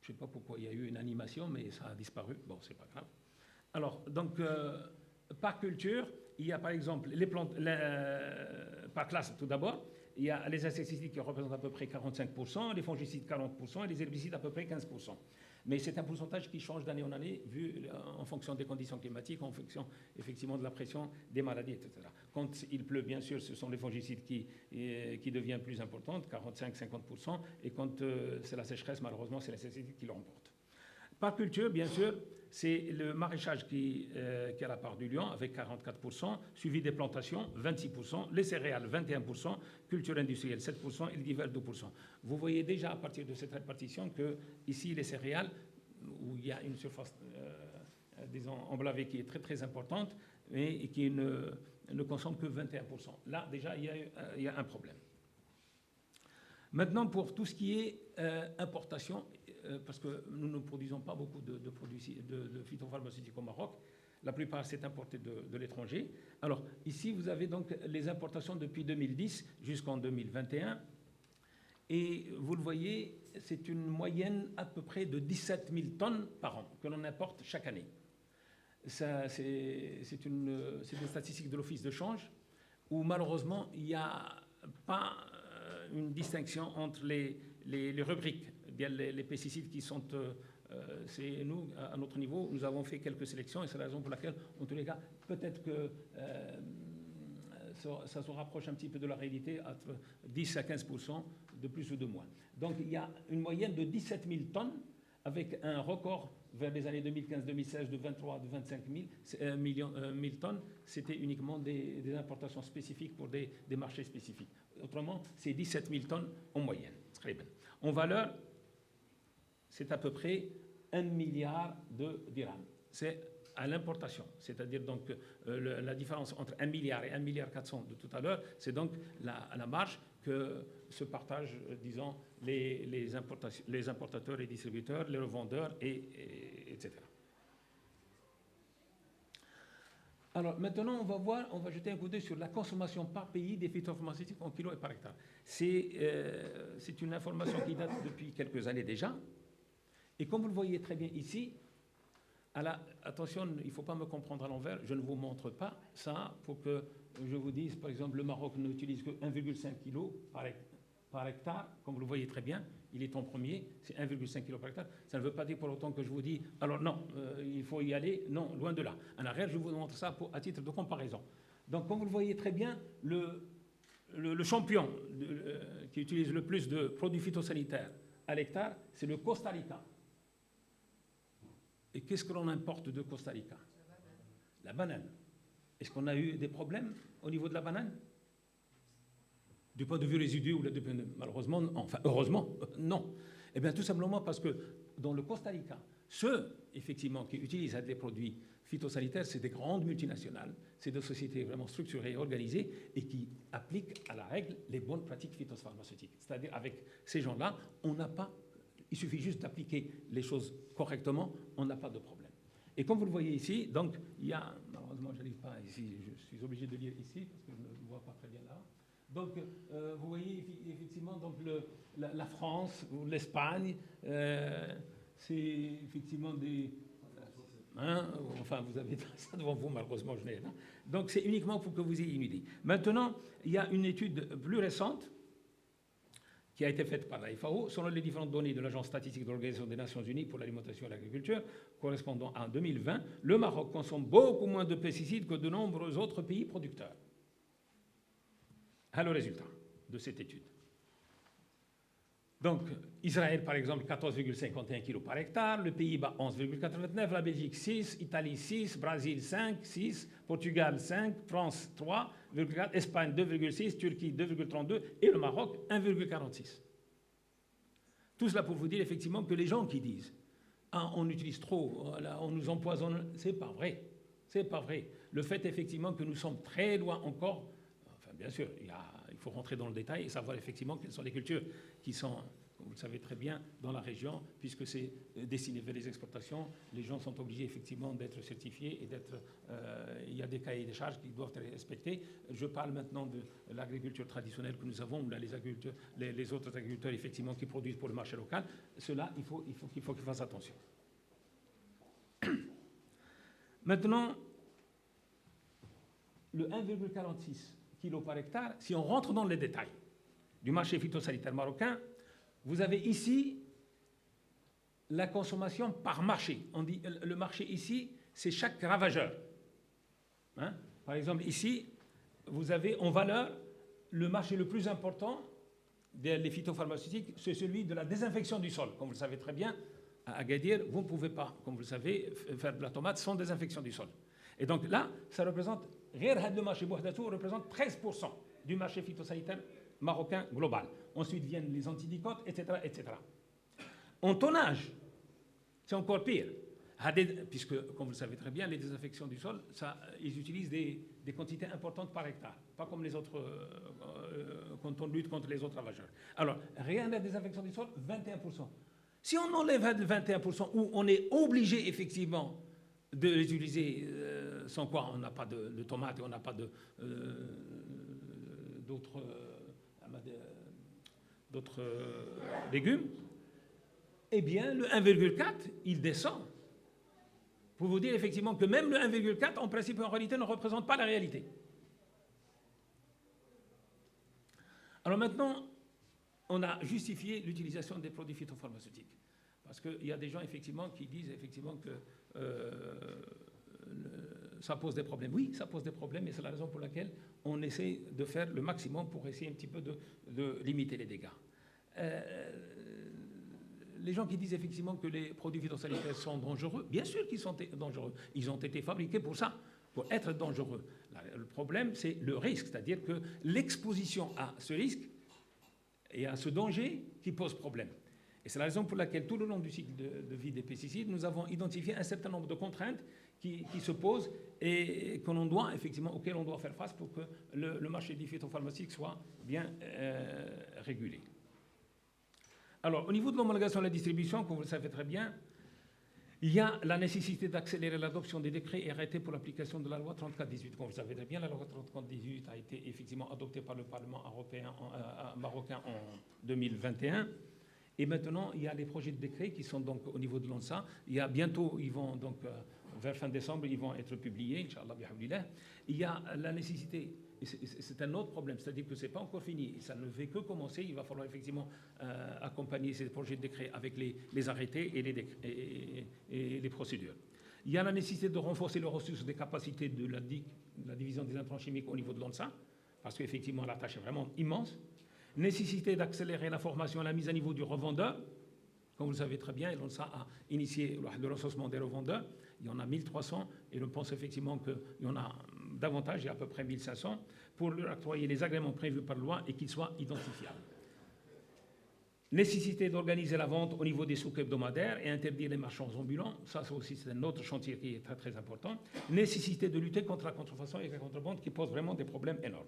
ne sais pas pourquoi il y a eu une animation, mais ça a disparu. Bon, c'est pas grave. Alors, donc, par culture, il y a par exemple les plantes, par classe tout d'abord, il y a les insecticides qui représentent à peu près 45%, les fongicides 40% et les herbicides à peu près 15%. Mais c'est un pourcentage qui change d'année en année, vu en fonction des conditions climatiques, en fonction effectivement de la pression des maladies, etc. Quand il pleut, bien sûr, ce sont les fongicides qui deviennent plus importantes, 45-50%, et quand c'est la sécheresse, malheureusement, c'est les insecticides qui l'emportent. Par culture, bien sûr, c'est le maraîchage qui a la part du lion, avec 44%, suivi des plantations, 26%, les céréales, 21%, culture industrielle, 7%, et le divers, 2%. Vous voyez déjà à partir de cette répartition que ici, les céréales, où il y a une surface, disons, emblavée qui est très, très importante, et qui ne consomme que 21%. Là, déjà, il y a un problème. Maintenant, pour tout ce qui est importation, parce que nous ne produisons pas beaucoup de produits de phytopharmaceutiques au Maroc, la plupart c'est importé de l'étranger. Alors ici, vous avez donc les importations depuis 2010 jusqu'en 2021. Et vous le voyez, c'est une moyenne à peu près de 17 000 tonnes par an que l'on importe chaque année. C'est des statistiques de l'Office de change, où malheureusement, il n'y a pas une distinction entre les rubriques, les pesticides qui sont... c'est nous, à notre niveau, nous avons fait quelques sélections et c'est la raison pour laquelle, en tous les cas, peut-être que ça se rapproche un petit peu de la réalité, entre 10 à 15% de plus ou de moins. Donc il y a une moyenne de 17 000 tonnes avec un record vers les années 2015-2016 de 23 à 25 000 tonnes. C'était uniquement des importations spécifiques pour des marchés spécifiques. Autrement, c'est 17 000 tonnes en moyenne. Très bien. En valeur, c'est à peu près 1 milliard de dirhams. C'est à l'importation, c'est-à-dire donc la différence entre 1 milliard et 1 milliard 400 de tout à l'heure, c'est donc la marge que se partagent, disons, les importateurs, les distributeurs, les revendeurs, etc. Alors maintenant, on va jeter un coup d'œil sur la consommation par pays des phytopharmaceutiques en kilos et par hectare. C'est une information qui date depuis quelques années déjà. Et comme vous le voyez très bien ici, attention, il ne faut pas me comprendre à l'envers, je ne vous montre pas ça pour que je vous dise, par exemple, le Maroc n'utilise que 1,5 kg par hectare, comme vous le voyez très bien, il est en premier, c'est 1,5 kg par hectare. Ça ne veut pas dire pour autant que je vous dis, alors non, il faut y aller, non, loin de là. En arrière, je vous montre ça à titre de comparaison. Donc, comme vous le voyez très bien, le champion qui utilise le plus de produits phytosanitaires à l'hectare, c'est le Costa Rica. Et qu'est-ce que l'on importe de Costa Rica? La banane. Est-ce qu'on a eu des problèmes au niveau de la banane? Du point de vue résidu ou malheureusement, enfin heureusement, non. Eh bien tout simplement parce que dans le Costa Rica, ceux effectivement qui utilisent des produits phytosanitaires, c'est des grandes multinationales, c'est des sociétés vraiment structurées et organisées et qui appliquent à la règle les bonnes pratiques phytopharmaceutiques. C'est-à-dire avec ces gens-là, on n'a pas... Il suffit juste d'appliquer les choses correctement, on n'a pas de problème. Et comme vous le voyez ici, donc il y a, malheureusement je n'arrive pas ici, je suis obligé de lire ici parce que je ne vois pas très bien là. Donc vous voyez effectivement donc la France ou l'Espagne, c'est effectivement des... enfin vous avez ça devant vous, malheureusement je n'ai rien. Donc c'est uniquement pour que vous ayez une idée. Maintenant, il y a une étude plus récente qui a été faite par la FAO, selon les différentes données de l'Agence statistique de l'Organisation des Nations Unies pour l'alimentation et l'agriculture, correspondant à 2020, le Maroc consomme beaucoup moins de pesticides que de nombreux autres pays producteurs. Alors, le résultat de cette étude. Donc, Israël, par exemple, 14,51 kg par hectare, le Pays-Bas, 11,89, la Belgique, 6, Italie, 6, Brésil, 5, 6, Portugal, 5, France, 3,4, Espagne, 2,6, Turquie, 2,32 et le Maroc, 1,46. Tout cela pour vous dire effectivement que les gens qui disent « Ah, on utilise trop, voilà, on nous empoisonne », c'est pas vrai. C'est pas vrai. Le fait effectivement que nous sommes très loin encore, enfin bien sûr, il faut rentrer dans le détail et savoir effectivement quelles sont les cultures qui sont, comme vous le savez très bien, dans la région, puisque c'est destiné vers les exportations. Les gens sont obligés effectivement d'être certifiés et d'être. Il y a des cahiers des charges qui doivent être respectés. Je parle maintenant de l'agriculture traditionnelle que nous avons, ou là les autres agriculteurs effectivement qui produisent pour le marché local. Cela, il faut qu'ils fassent attention. Maintenant, le 1,46 kg par hectare, si on rentre dans les détails du marché phytosanitaire marocain, vous avez ici la consommation par marché. On dit le marché ici, c'est chaque ravageur. Hein? Par exemple, ici, vous avez en valeur le marché le plus important des phytopharmaceutiques, c'est celui de la désinfection du sol. Comme vous le savez très bien, à Agadir, vous ne pouvez pas, comme vous le savez, faire de la tomate sans désinfection du sol. Et donc là, ça représente, le marché Bouhdatou représente 13% du marché phytosanitaire marocain global. Ensuite viennent les antidicotes, etc., etc. En tonnage, c'est encore pire. Puisque, comme vous le savez très bien, les désinfections du sol, ils utilisent des quantités importantes par hectare, pas comme les autres, quand on lutte contre les autres ravageurs. Alors, rien de la désinfection du sol, 21%. Si on enlève le 21%, où on est obligé effectivement de les utiliser, sans quoi on n'a pas de tomates et on n'a pas d'autres légumes, eh bien, le 1,4, il descend. Pour vous dire effectivement que même le 1,4, en principe et en réalité, ne représente pas la réalité. Alors maintenant, on a justifié l'utilisation des produits phytopharmaceutiques. Parce qu'il y a des gens effectivement qui disent effectivement que ça pose des problèmes. Oui, ça pose des problèmes et c'est la raison pour laquelle on essaie de faire le maximum pour essayer un petit peu de limiter les dégâts. Les gens qui disent effectivement que les produits phytosanitaires sont dangereux, bien sûr qu'ils sont dangereux. Ils ont été fabriqués pour ça, pour être dangereux. Le problème, c'est le risque, c'est-à-dire que l'exposition à ce risque et à ce danger qui pose problème. Et c'est la raison pour laquelle, tout le long du cycle de vie des pesticides, nous avons identifié un certain nombre de contraintes qui se posent et auxquelles on doit faire face pour que le marché du phytopharmaceutique soit bien régulé. Alors, au niveau de l'homologation et de la distribution, comme vous le savez très bien, il y a la nécessité d'accélérer l'adoption des décrets et arrêtés pour l'application de la loi 3418. Comme vous le savez très bien, la loi 3418 a été effectivement adoptée par le Parlement européen marocain en 2021. Et maintenant, il y a les projets de décret qui sont donc au niveau de l'ONSA. Il y a bientôt, ils vont donc, vers fin décembre, ils vont être publiés, Inch'Allah, bihamdillah. Il y a la nécessité, et c'est un autre problème, c'est-à-dire que ce n'est pas encore fini, ça ne fait que commencer, il va falloir effectivement accompagner ces projets de décret avec les arrêtés et les procédures. Il y a la nécessité de renforcer les ressources des capacités de la division des intrants chimiques au niveau de l'ONSA, parce qu'effectivement, la tâche est vraiment immense. Nécessité d'accélérer la formation et la mise à niveau du revendeur. Comme vous le savez très bien, l'ONSA a initié le recensement des revendeurs. Il y en a 1300 et je pense effectivement qu'il y en a davantage, il y a à peu près 1500, pour leur octroyer les agréments prévus par loi et qu'ils soient identifiables. Nécessité d'organiser la vente au niveau des souks hebdomadaires et interdire les marchands ambulants. Ça aussi, c'est un autre chantier qui est très, très important. Nécessité de lutter contre la contrefaçon et la contrebande qui pose vraiment des problèmes énormes.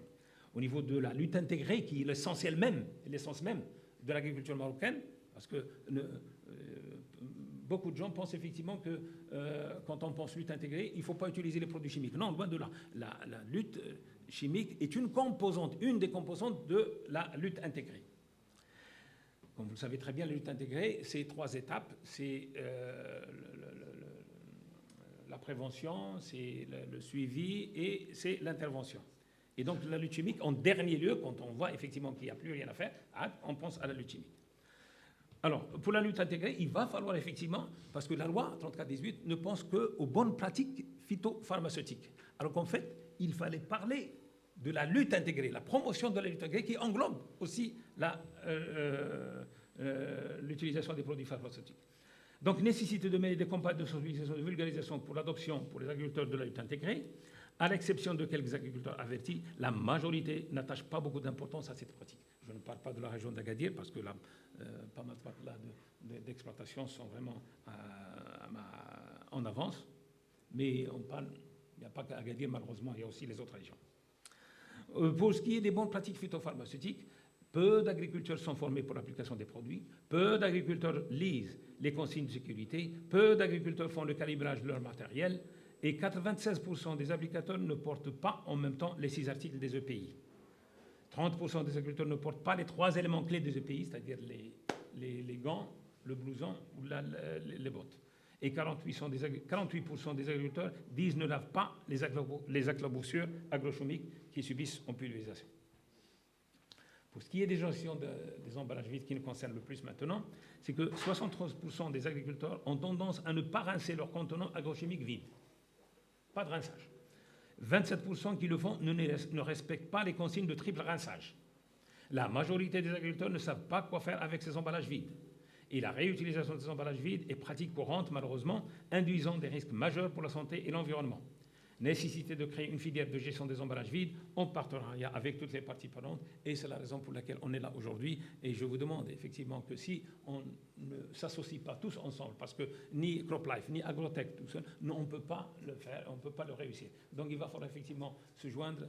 Au niveau de la lutte intégrée, qui est l'essence même de l'agriculture marocaine, parce que beaucoup de gens pensent effectivement que quand on pense lutte intégrée, il ne faut pas utiliser les produits chimiques. Non, loin de là. La lutte chimique est une des composantes de la lutte intégrée. Comme vous le savez très bien, la lutte intégrée, c'est 3 étapes. C'est la prévention, c'est le suivi et c'est l'intervention. Et donc la lutte chimique, en dernier lieu, quand on voit effectivement qu'il n'y a plus rien à faire, on pense à la lutte chimique. Alors, pour la lutte intégrée, il va falloir effectivement, parce que la loi 3418 ne pense qu'aux bonnes pratiques phytopharmaceutiques. Alors qu'en fait, il fallait parler de la lutte intégrée, la promotion de la lutte intégrée qui englobe aussi l'utilisation des produits phytopharmaceutiques. Donc, nécessité de mener des campagnes de sensibilisation et de vulgarisation pour l'adoption pour les agriculteurs de la lutte intégrée. À l'exception de quelques agriculteurs avertis, la majorité n'attache pas beaucoup d'importance à cette pratique. Je ne parle pas de la région d'Agadir parce que là, pas mal d'exploitations sont vraiment en avance. Mais on parle, il n'y a pas qu'Agadir malheureusement, il y a aussi les autres régions. Pour ce qui est des bonnes pratiques phytopharmaceutiques, peu d'agriculteurs sont formés pour l'application des produits, peu d'agriculteurs lisent les consignes de sécurité, peu d'agriculteurs font le calibrage de leur matériel, et 96% des applicateurs ne portent pas en même temps les 6 articles des EPI. 30% des agriculteurs ne portent pas les 3 éléments clés des EPI, c'est-à-dire les gants, le blouson ou les bottes. Et 48% des agriculteurs disent ne lavent pas les éclaboussures agrochimiques qui subissent en pulvérisation. Pour ce qui est des gestions des emballages vides qui nous concernent le plus maintenant, c'est que 73% des agriculteurs ont tendance à ne pas rincer leurs contenants agrochimiques vides. Pas de rinçage. 27% qui le font ne respectent pas les consignes de triple rinçage. La majorité des agriculteurs ne savent pas quoi faire avec ces emballages vides. Et la réutilisation de ces emballages vides est pratique courante, malheureusement, induisant des risques majeurs pour la santé et l'environnement. Nécessité de créer une filière de gestion des emballages vides en partenariat avec toutes les parties prenantes, et c'est la raison pour laquelle on est là aujourd'hui. Et je vous demande effectivement que si on ne s'associe pas tous ensemble, parce que ni CropLife, ni Agrotech, tout seul, on ne peut pas le faire, on ne peut pas le réussir. Donc il va falloir effectivement se joindre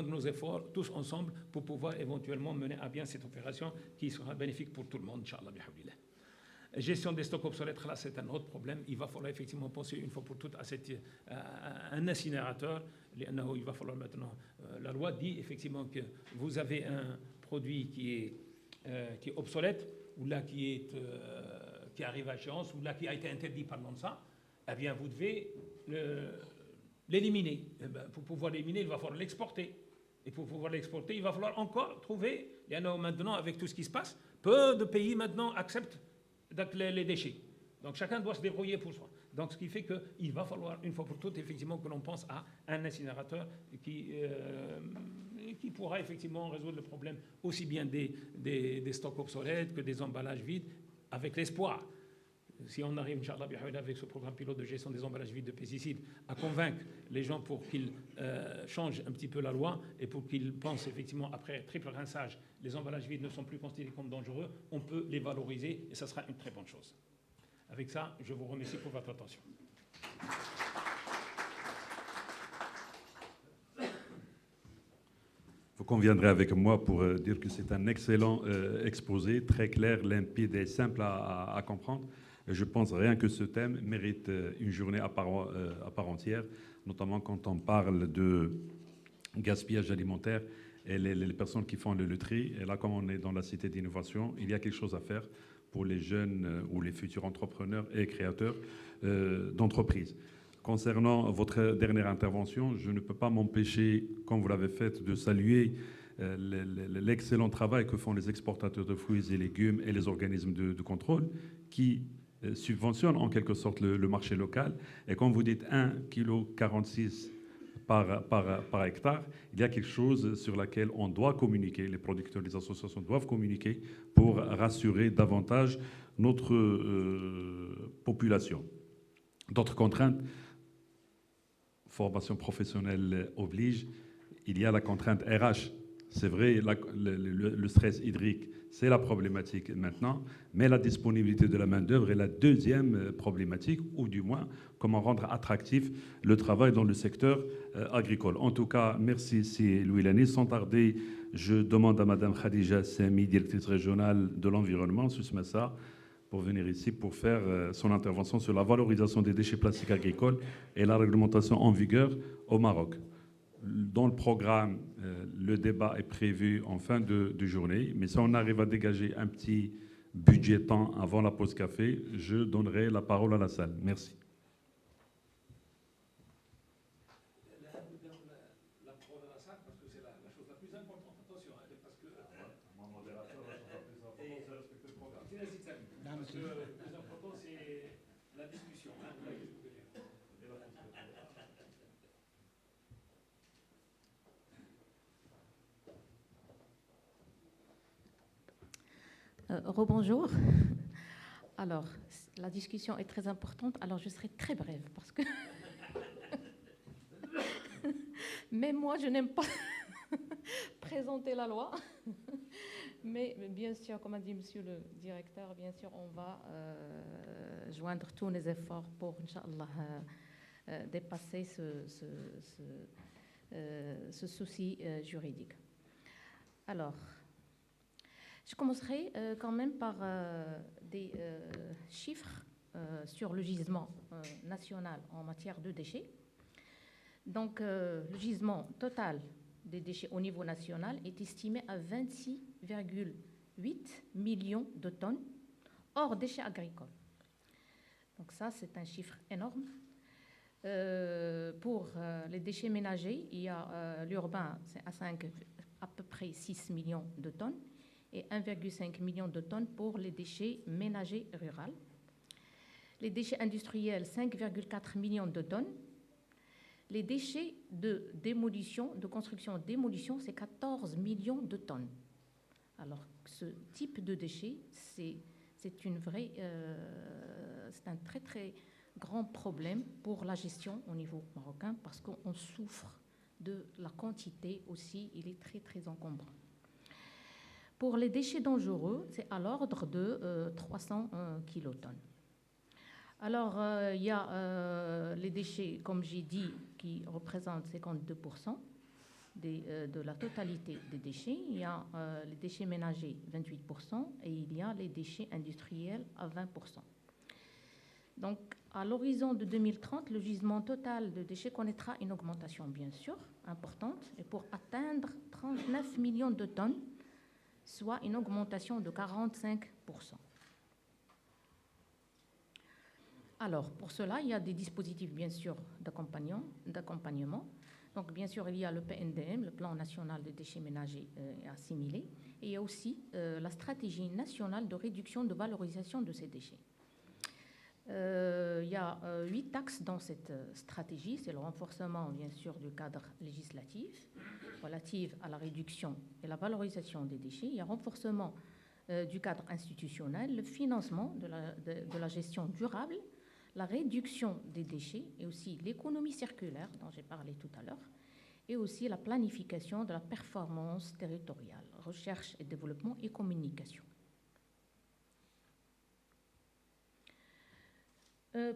nos efforts tous ensemble pour pouvoir éventuellement mener à bien cette opération qui sera bénéfique pour tout le monde, Inch'Allah, bihamdillah. Gestion des stocks obsolètes, là, c'est un autre problème. Il va falloir effectivement penser une fois pour toutes à un incinérateur. Il va falloir maintenant... la loi dit effectivement que vous avez un produit qui est obsolète, ou là qui arrive à échéance, ou là qui a été interdit par l'ONSA. Eh bien, vous devez l'éliminer. Eh bien, pour pouvoir l'éliminer, il va falloir l'exporter. Et pour pouvoir l'exporter, il va falloir encore trouver... Maintenant, avec tout ce qui se passe, peu de pays maintenant acceptent les déchets. Donc chacun doit se débrouiller pour soi. Donc ce qui fait qu'il va falloir, une fois pour toutes, effectivement, que l'on pense à un incinérateur qui pourra effectivement résoudre le problème aussi bien des stocks obsolètes que des emballages vides, avec l'espoir. Si on arrive, Inch'Allah, avec ce programme pilote de gestion des emballages vides de pesticides, à convaincre les gens pour qu'ils changent un petit peu la loi et pour qu'ils pensent effectivement, après triple rinçage, les emballages vides ne sont plus considérés comme dangereux, on peut les valoriser et ça sera une très bonne chose. Avec ça, je vous remercie pour votre attention. Vous conviendrez avec moi pour dire que c'est un excellent exposé, très clair, limpide et simple à comprendre. Je pense rien que ce thème mérite une journée à part entière, notamment quand on parle de gaspillage alimentaire et les personnes qui font le tri. Et là, comme on est dans la cité d'innovation, il y a quelque chose à faire pour les jeunes ou les futurs entrepreneurs et créateurs d'entreprises. Concernant votre dernière intervention, je ne peux pas m'empêcher, comme vous l'avez fait, de saluer l'excellent travail que font les exportateurs de fruits et légumes et les organismes de contrôle qui subventionnent en quelque sorte le marché local. Et quand vous dites 1,46 kg par hectare, il y a quelque chose sur laquelle on doit communiquer, les producteurs, les associations doivent communiquer pour rassurer davantage notre population. D'autres contraintes, formation professionnelle oblige, il y a la contrainte RH. C'est vrai, le stress hydrique, c'est la problématique maintenant, mais la disponibilité de la main-d'œuvre est la deuxième problématique, ou du moins, comment rendre attractif le travail dans le secteur agricole. En tout cas, merci Louilani. Sans tarder, je demande à Mme Khadija Sami, directrice régionale de l'environnement, Susmassa, pour venir ici pour faire son intervention sur la valorisation des déchets plastiques agricoles et la réglementation en vigueur au Maroc. Dans le programme, le débat est prévu en fin de journée, mais si on arrive à dégager un petit budget temps avant la pause café, je donnerai la parole à la salle. Merci. Rebonjour. Alors, la discussion est très importante, alors je serai très brève parce que même moi, je n'aime pas présenter la loi. Mais bien sûr, comme a dit Monsieur le Directeur, bien sûr, on va joindre tous les efforts pour, Inch'Allah, dépasser ce souci juridique. Alors, je commencerai quand même par des chiffres sur le gisement national en matière de déchets. Donc, le gisement total des déchets au niveau national est estimé à 26,8 millions de tonnes, hors déchets agricoles. Donc ça, c'est un chiffre énorme. Pour les déchets ménagers, il y a l'urbain, c'est à peu près 6 millions de tonnes, et 1,5 million de tonnes pour les déchets ménagers ruraux. Les déchets industriels, 5,4 millions de tonnes. Les déchets de démolition, de construction-démolition, c'est 14 millions de tonnes. Alors, ce type de déchets, c'est un très, très grand problème pour la gestion au niveau marocain parce qu'on souffre de la quantité aussi, il est très, très encombrant. Pour les déchets dangereux, c'est à l'ordre de 300 kilotonnes. Alors, il y a les déchets, comme j'ai dit, qui représentent 52% de la totalité des déchets. Il y a les déchets ménagers, 28%, et il y a les déchets industriels à 20%. Donc, à l'horizon de 2030, le gisement total de déchets connaîtra une augmentation, bien sûr, importante, et pour atteindre 39 millions de tonnes, soit une augmentation de 45%. Alors, pour cela, il y a des dispositifs, bien sûr, d'accompagnement. Donc, bien sûr, il y a le PNDM, le Plan national des déchets ménagers et assimilés, et il y a aussi la stratégie nationale de réduction de valorisation de ces déchets. Il y a 8 axes dans cette stratégie. C'est le renforcement, bien sûr, du cadre législatif relatif à la réduction et la valorisation des déchets. Il y a renforcement du cadre institutionnel, le financement de la gestion durable, la réduction des déchets et aussi l'économie circulaire dont j'ai parlé tout à l'heure, et aussi la planification de la performance territoriale, recherche et développement et communication.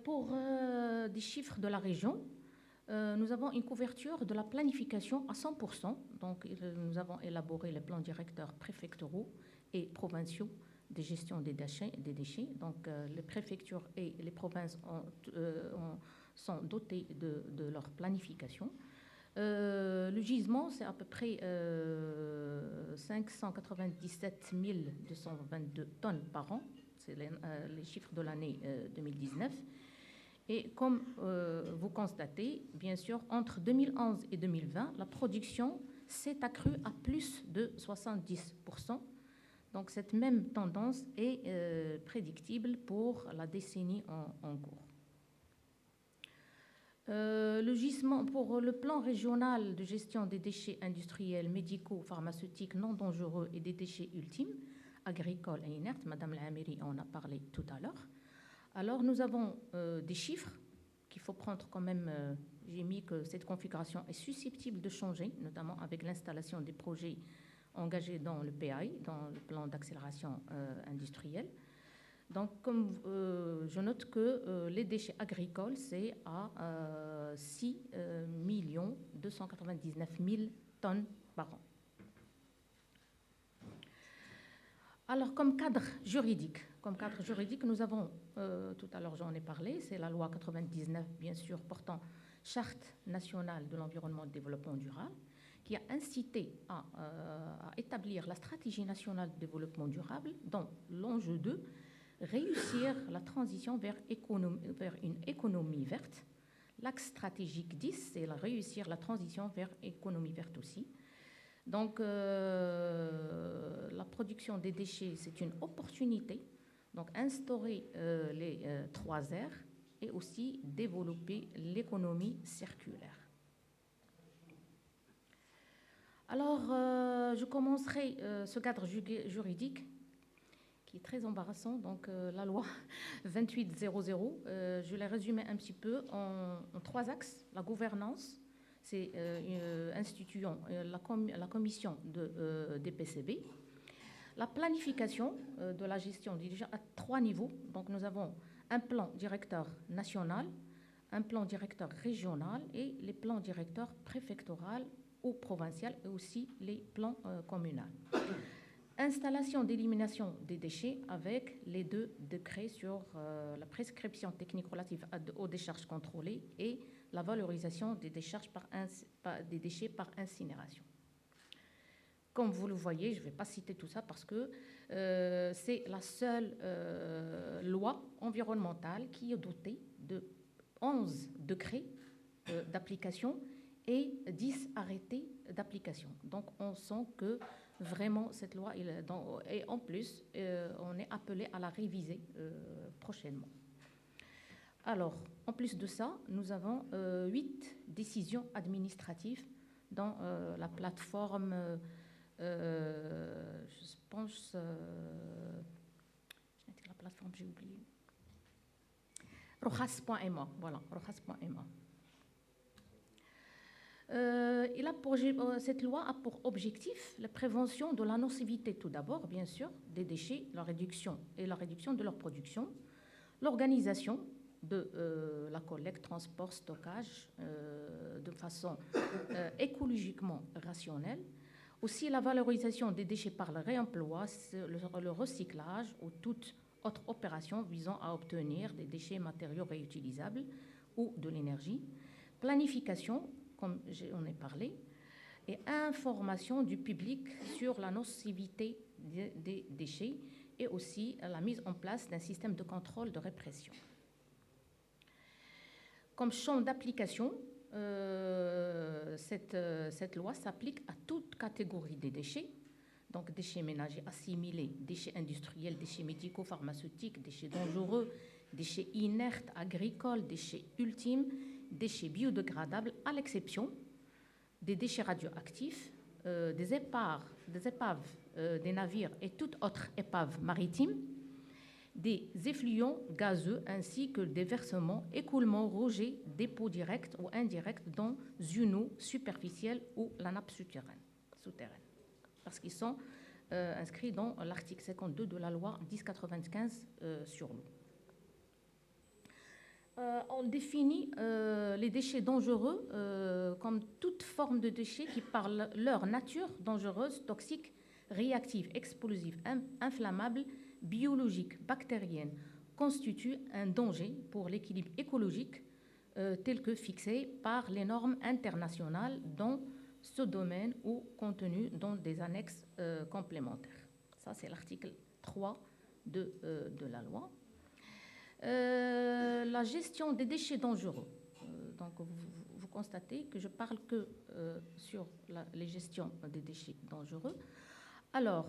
Pour des chiffres de la région, nous avons une couverture de la planification à 100%. Donc, nous avons élaboré les plans directeurs préfectoraux et provinciaux de gestion des déchets. Donc, les préfectures et les provinces sont dotées de leur planification. Le gisement, c'est à peu près 597 222 tonnes par an. C'est les chiffres de l'année 2019. Et comme vous constatez, bien sûr, entre 2011 et 2020, la production s'est accrue à plus de 70%. Donc cette même tendance est prédictible pour la décennie en cours. Le gisement pour le plan régional de gestion des déchets industriels, médicaux, pharmaceutiques non dangereux et des déchets ultimes, agricoles et inertes, Madame Lamiri en a parlé tout à l'heure. Alors nous avons des chiffres qu'il faut prendre quand même. J'ai mis que cette configuration est susceptible de changer, notamment avec l'installation des projets engagés dans le PAI, dans le plan d'accélération industrielle. Donc, comme je note que les déchets agricoles, c'est à 6 299 000 tonnes par an. Alors, comme cadre juridique, nous avons, tout à l'heure j'en ai parlé, c'est la loi 99, bien sûr, portant Charte nationale de l'environnement et du développement durable, qui a incité à établir la stratégie nationale de développement durable, dont l'enjeu 2, réussir la transition vers une économie verte. L'axe stratégique 10, c'est réussir la transition vers économie verte aussi. Donc, la production des déchets, c'est une opportunité. Donc, instaurer les 3 R et aussi développer l'économie circulaire. Alors, je commencerai ce cadre juridique qui est très embarrassant. Donc, la loi 2800, je l'ai résumée un petit peu en 3 axes. La gouvernance, c'est instituant la commission des PCB. La planification de la gestion déjà à 3 niveaux. Donc, nous avons un plan directeur national, un plan directeur régional et les plans directeurs préfectoraux ou provinciaux et aussi les plans communaux. Installation d'élimination des déchets avec les 2 décrets sur la prescription technique relative aux décharges contrôlées et la valorisation des déchets par incinération. Comme vous le voyez, je ne vais pas citer tout ça parce que c'est la seule loi environnementale qui est dotée de 11 décrets d'application et 10 arrêtés d'application. Donc on sent que vraiment cette loi, et en plus, on est appelé à la réviser prochainement. Alors, en plus de ça, nous avons 8 décisions administratives dans la plateforme, je pense, la plateforme, j'ai oublié, rojas.ma, voilà, rojas.ma. Cette loi a pour objectif la prévention de la nocivité, tout d'abord, bien sûr, des déchets, la réduction de leur production, l'organisation de la collecte, transport, stockage de façon écologiquement rationnelle, aussi la valorisation des déchets par le réemploi, le recyclage ou toute autre opération visant à obtenir des déchets matériaux réutilisables ou de l'énergie, planification, comme on a parlé, et information du public sur la nocivité des déchets et aussi la mise en place d'un système de contrôle de répression. Comme champ d'application, cette loi s'applique à toute catégorie des déchets, donc déchets ménagers assimilés, déchets industriels, déchets médicaux, pharmaceutiques, déchets dangereux, déchets inertes, agricoles, déchets ultimes, déchets biodégradables, à l'exception des déchets radioactifs, des épaves, des navires et toute autre épave maritime, des effluents gazeux ainsi que des versements, écoulements, rejets, dépôts directs ou indirects dans une eau superficielle ou la nappe souterraine parce qu'ils sont inscrits dans l'article 52 de la loi 1095 sur l'eau. On définit les déchets dangereux comme toute forme de déchets qui, par leur nature dangereuse, toxique, réactive, explosive, inflammable, biologique, bactérienne, constituent un danger pour l'équilibre écologique tel que fixé par les normes internationales dans ce domaine ou contenu dans des annexes complémentaires. Ça, c'est l'article 3 de la loi. La gestion des déchets dangereux. Donc, vous constatez que je parle que sur les gestions des déchets dangereux. Alors,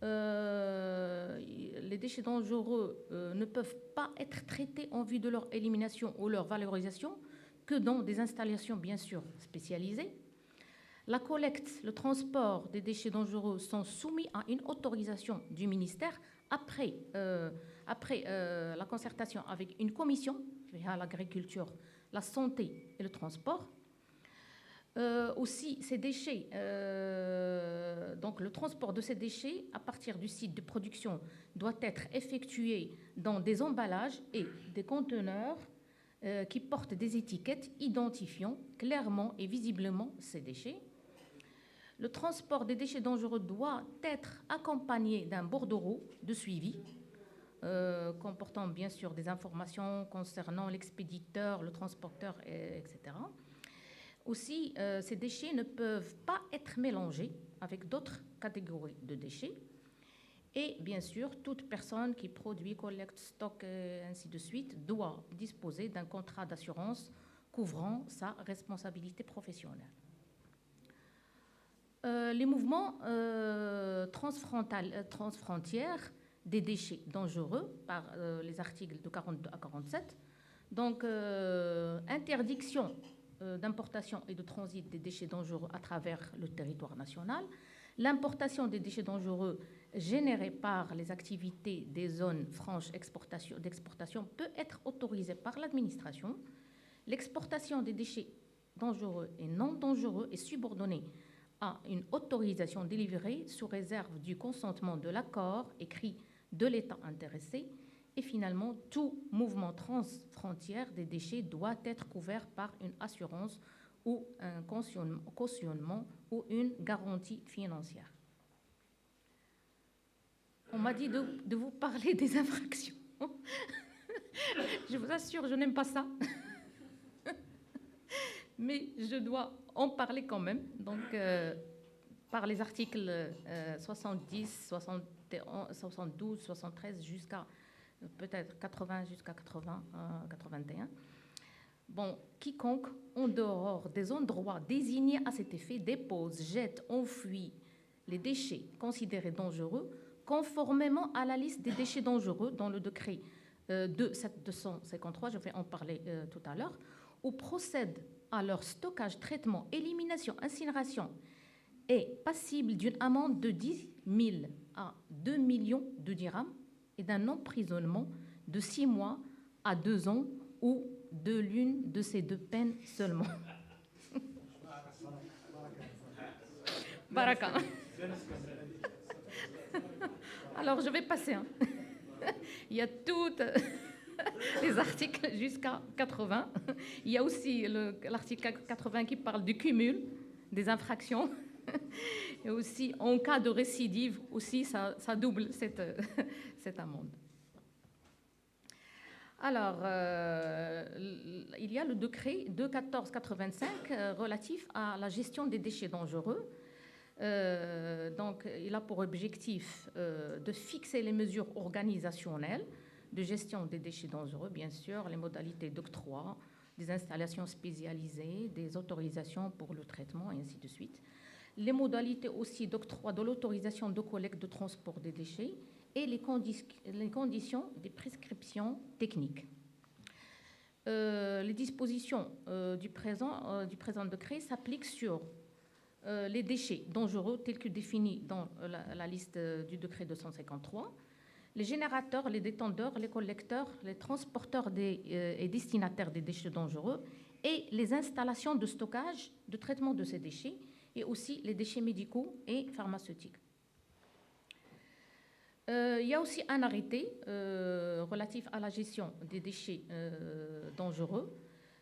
les déchets dangereux ne peuvent pas être traités en vue de leur élimination ou leur valorisation que dans des installations, bien sûr, spécialisées. La collecte, le transport des déchets dangereux sont soumis à une autorisation du ministère après la concertation avec une commission, l'agriculture, la santé et le transport. Aussi, ces déchets, donc le transport de ces déchets à partir du site de production doit être effectué dans des emballages et des conteneurs qui portent des étiquettes identifiant clairement et visiblement ces déchets. Le transport des déchets dangereux doit être accompagné d'un bordereau de suivi comportant bien sûr des informations concernant l'expéditeur, le transporteur, etc. Aussi, ces déchets ne peuvent pas être mélangés avec d'autres catégories de déchets. Et bien sûr, toute personne qui produit, collecte, stocke, et ainsi de suite, doit disposer d'un contrat d'assurance couvrant sa responsabilité professionnelle. Les mouvements transfrontières des déchets dangereux par les articles de 42 à 47. Donc, interdiction d'importation et de transit des déchets dangereux à travers le territoire national, l'importation des déchets dangereux généré par les activités des zones franches d'exportation peut être autorisée par l'administration. L'exportation des déchets dangereux et non dangereux est subordonnée à une autorisation délivrée sous réserve du consentement de l'accord écrit de l'État intéressé. Et finalement, tout mouvement transfrontière des déchets doit être couvert par une assurance ou un cautionnement ou une garantie financière. On m'a dit de vous parler des infractions. Je vous assure, je n'aime pas ça. Mais je dois en parler quand même. Donc, par les articles 70, 71, 72, 73 jusqu'à peut-être 80, jusqu'à 81. Bon, quiconque, en dehors des endroits désignés à cet effet, dépose, jette, enfuit les déchets considérés dangereux, conformément à la liste des déchets dangereux dans le décret 253, je vais en parler tout à l'heure, ou procède à leur stockage, traitement, élimination, incinération, est passible d'une amende de 10 000 à 2 millions de dirhams et d'un emprisonnement de 6 mois à 2 ans ou de l'une de ces deux peines seulement. Baraka. Alors, je vais passer. Il y a tous les articles jusqu'à 80. Il y a aussi l'article 80 qui parle du cumul des infractions. Et aussi, en cas de récidive, aussi, ça double cette amende. Alors, il y a le décret 214/85 relatif à la gestion des déchets dangereux. Donc, il a pour objectif de fixer les mesures organisationnelles de gestion des déchets dangereux, bien sûr, les modalités d'octroi, des installations spécialisées, des autorisations pour le traitement, et ainsi de suite. Les modalités aussi d'octroi de l'autorisation de collecte de transport des déchets et les conditions des prescriptions techniques. Les dispositions du présent décret s'appliquent sur les déchets dangereux tels que définis dans la liste du décret 253, les générateurs, les détendeurs, les collecteurs, les transporteurs et destinataires des déchets dangereux et les installations de stockage, de traitement de ces déchets et aussi les déchets médicaux et pharmaceutiques. Il y a aussi un arrêté relatif à la gestion des déchets dangereux.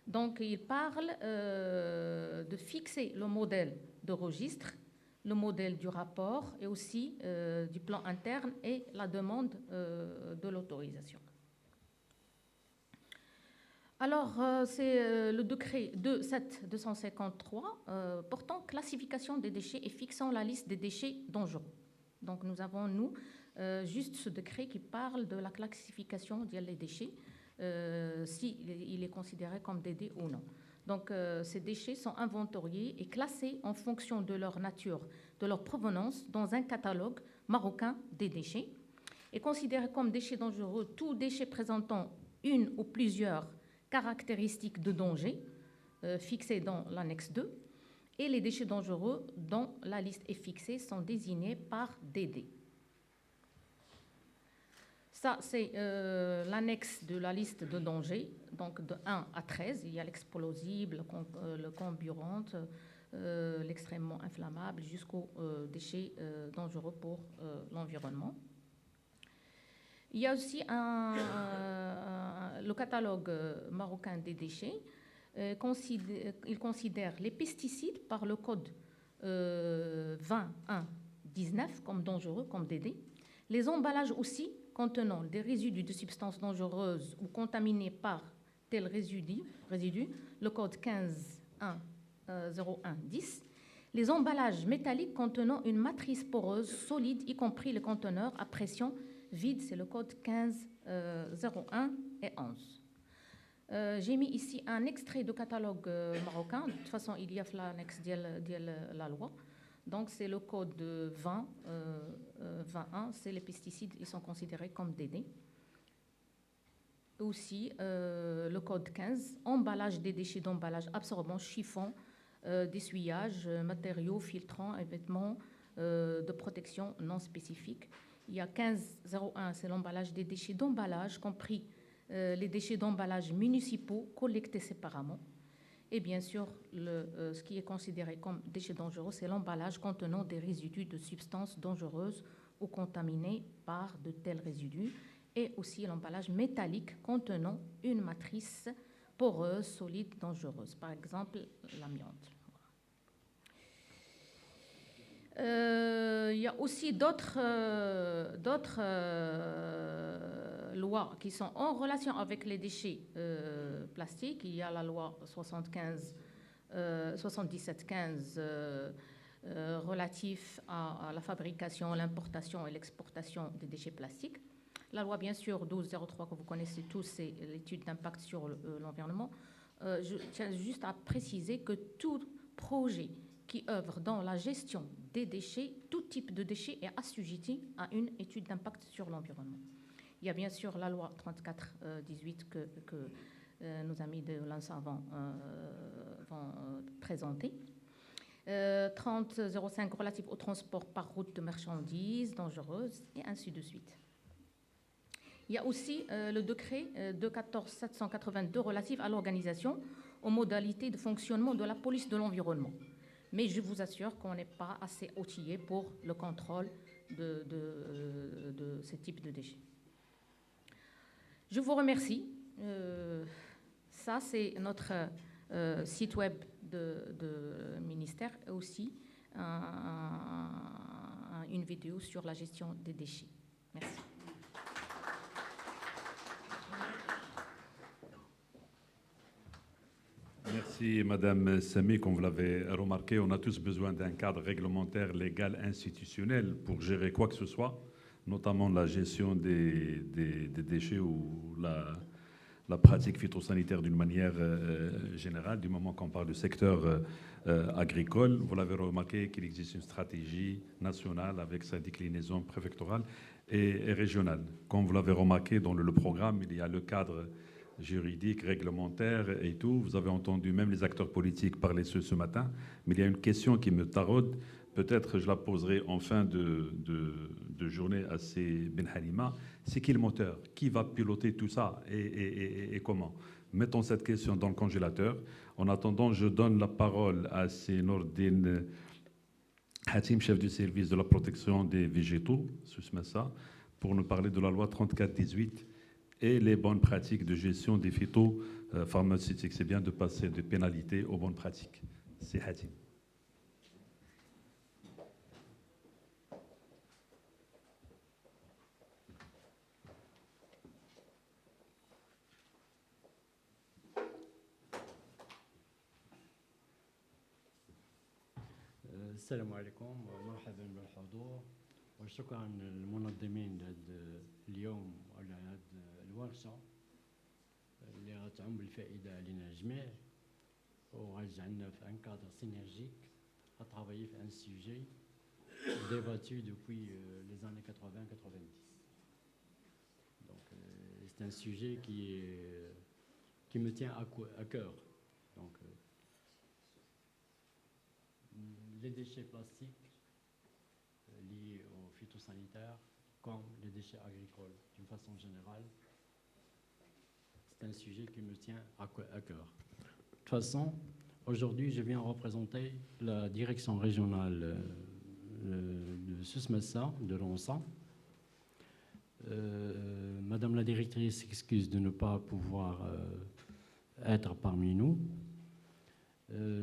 Donc, il parle de fixer le modèle de registre, le modèle du rapport et aussi du plan interne et la demande de l'autorisation. Alors, c'est le décret 253 portant classification des déchets et fixant la liste des déchets dangereux. Donc, nous avons, juste ce décret qui parle de la classification des déchets, s'il est considéré comme des déchets ou non. Donc, ces déchets sont inventoriés et classés en fonction de leur nature, de leur provenance, dans un catalogue marocain des déchets. Et considéré comme déchets dangereux, tout déchet présentant une ou plusieurs caractéristiques de danger fixées dans l'annexe 2. Et les déchets dangereux dont la liste est fixée sont désignés par DD. Ça, c'est l'annexe de la liste de dangers, donc de 1 à 13. Il y a l'explosible, le comburant, l'extrêmement inflammable, jusqu'aux déchets dangereux pour l'environnement. Il y a aussi le catalogue marocain des déchets. Il considère les pesticides par le code 21-19 comme dangereux, comme DD. Les emballages aussi contenant des résidus de substances dangereuses ou contaminés par tel résidu, le code 15.1.01.10. Les emballages métalliques contenant une matrice poreuse solide, y compris les conteneurs à pression vide, c'est le code 15.01 et 11. J'ai mis ici un extrait de catalogue marocain. De toute façon, il y a l'annexe de la loi. Donc, c'est le code 21, c'est les pesticides, ils sont considérés comme DD. Aussi, le code 15, emballage des déchets d'emballage absorbants, chiffons, d'essuyage, matériaux filtrants et vêtements, de protection non spécifiques. Il y a 1501, c'est l'emballage des déchets d'emballage, compris les déchets d'emballage municipaux collectés séparément. Et bien sûr, ce qui est considéré comme déchets dangereux, c'est l'emballage contenant des résidus de substances dangereuses ou contaminées par de tels résidus, et aussi l'emballage métallique contenant une matrice poreuse, solide, dangereuse, par exemple l'amiante. Il y a aussi d'autres lois qui sont en relation avec les déchets plastiques. Il y a la loi 7715 relatif à la fabrication, l'importation et l'exportation des déchets plastiques. La loi, bien sûr, 1203 que vous connaissez tous, c'est l'étude d'impact sur l'environnement. Je tiens juste à préciser que tout projet qui œuvre dans la gestion des déchets, tout type de déchets est assujetti à une étude d'impact sur l'environnement. Il y a bien sûr la loi 3418 que nos amis de l'ANSA vont présenter. 3005 relative au transport par route de marchandises dangereuses, et ainsi de suite. Il y a aussi le décret 214-782 relatif à l'organisation, aux modalités de fonctionnement de la police de l'environnement. Mais je vous assure qu'on n'est pas assez outillé pour le contrôle de ce type de déchets. Je vous remercie. Ça, c'est notre site web de ministère, et aussi une vidéo sur la gestion des déchets. Merci. Merci, Madame Sami. Comme vous l'avez remarqué, on a tous besoin d'un cadre réglementaire, légal, institutionnel pour gérer quoi que ce soit, notamment la gestion des déchets ou la pratique phytosanitaire d'une manière générale, du moment qu'on parle du secteur agricole. Vous l'avez remarqué qu'il existe une stratégie nationale avec sa déclinaison préfectorale et régionale. Comme vous l'avez remarqué dans le programme, il y a le cadre juridique, réglementaire et tout. Vous avez entendu même les acteurs politiques parler ce matin, mais il y a une question qui me taraude. Peut-être je la poserai en fin de journée à Ben Halima. C'est qui le moteur? Qui va piloter tout ça et comment? Mettons cette question dans le congélateur. En attendant, je donne la parole à Nourdine Hatim, chef du service de la protection des végétaux, Susmessa, pour nous parler de la loi 3418 et les bonnes pratiques de gestion des phytopharmaceutiques. C'est bien de passer de pénalités aux bonnes pratiques. C'est Hatim. السلام عليكم ومرحبا بالحضور وشكرا للمنظمين لهذا اليوم وعلى هذه الورشه اللي غتعم بالفائده علينا الجميع وغتجعلنا في ان كادر سينرجيك à travailler sur un sujet débattu depuis les années 80-90. Donc c'est un sujet qui me tient à cœur. Donc les déchets plastiques liés aux phytosanitaires comme les déchets agricoles d'une façon générale, c'est un sujet qui me tient à cœur. De toute façon, aujourd'hui, je viens représenter la direction régionale de Susmessa, de l'ONSA. Madame la directrice s'excuse de ne pas pouvoir être parmi nous.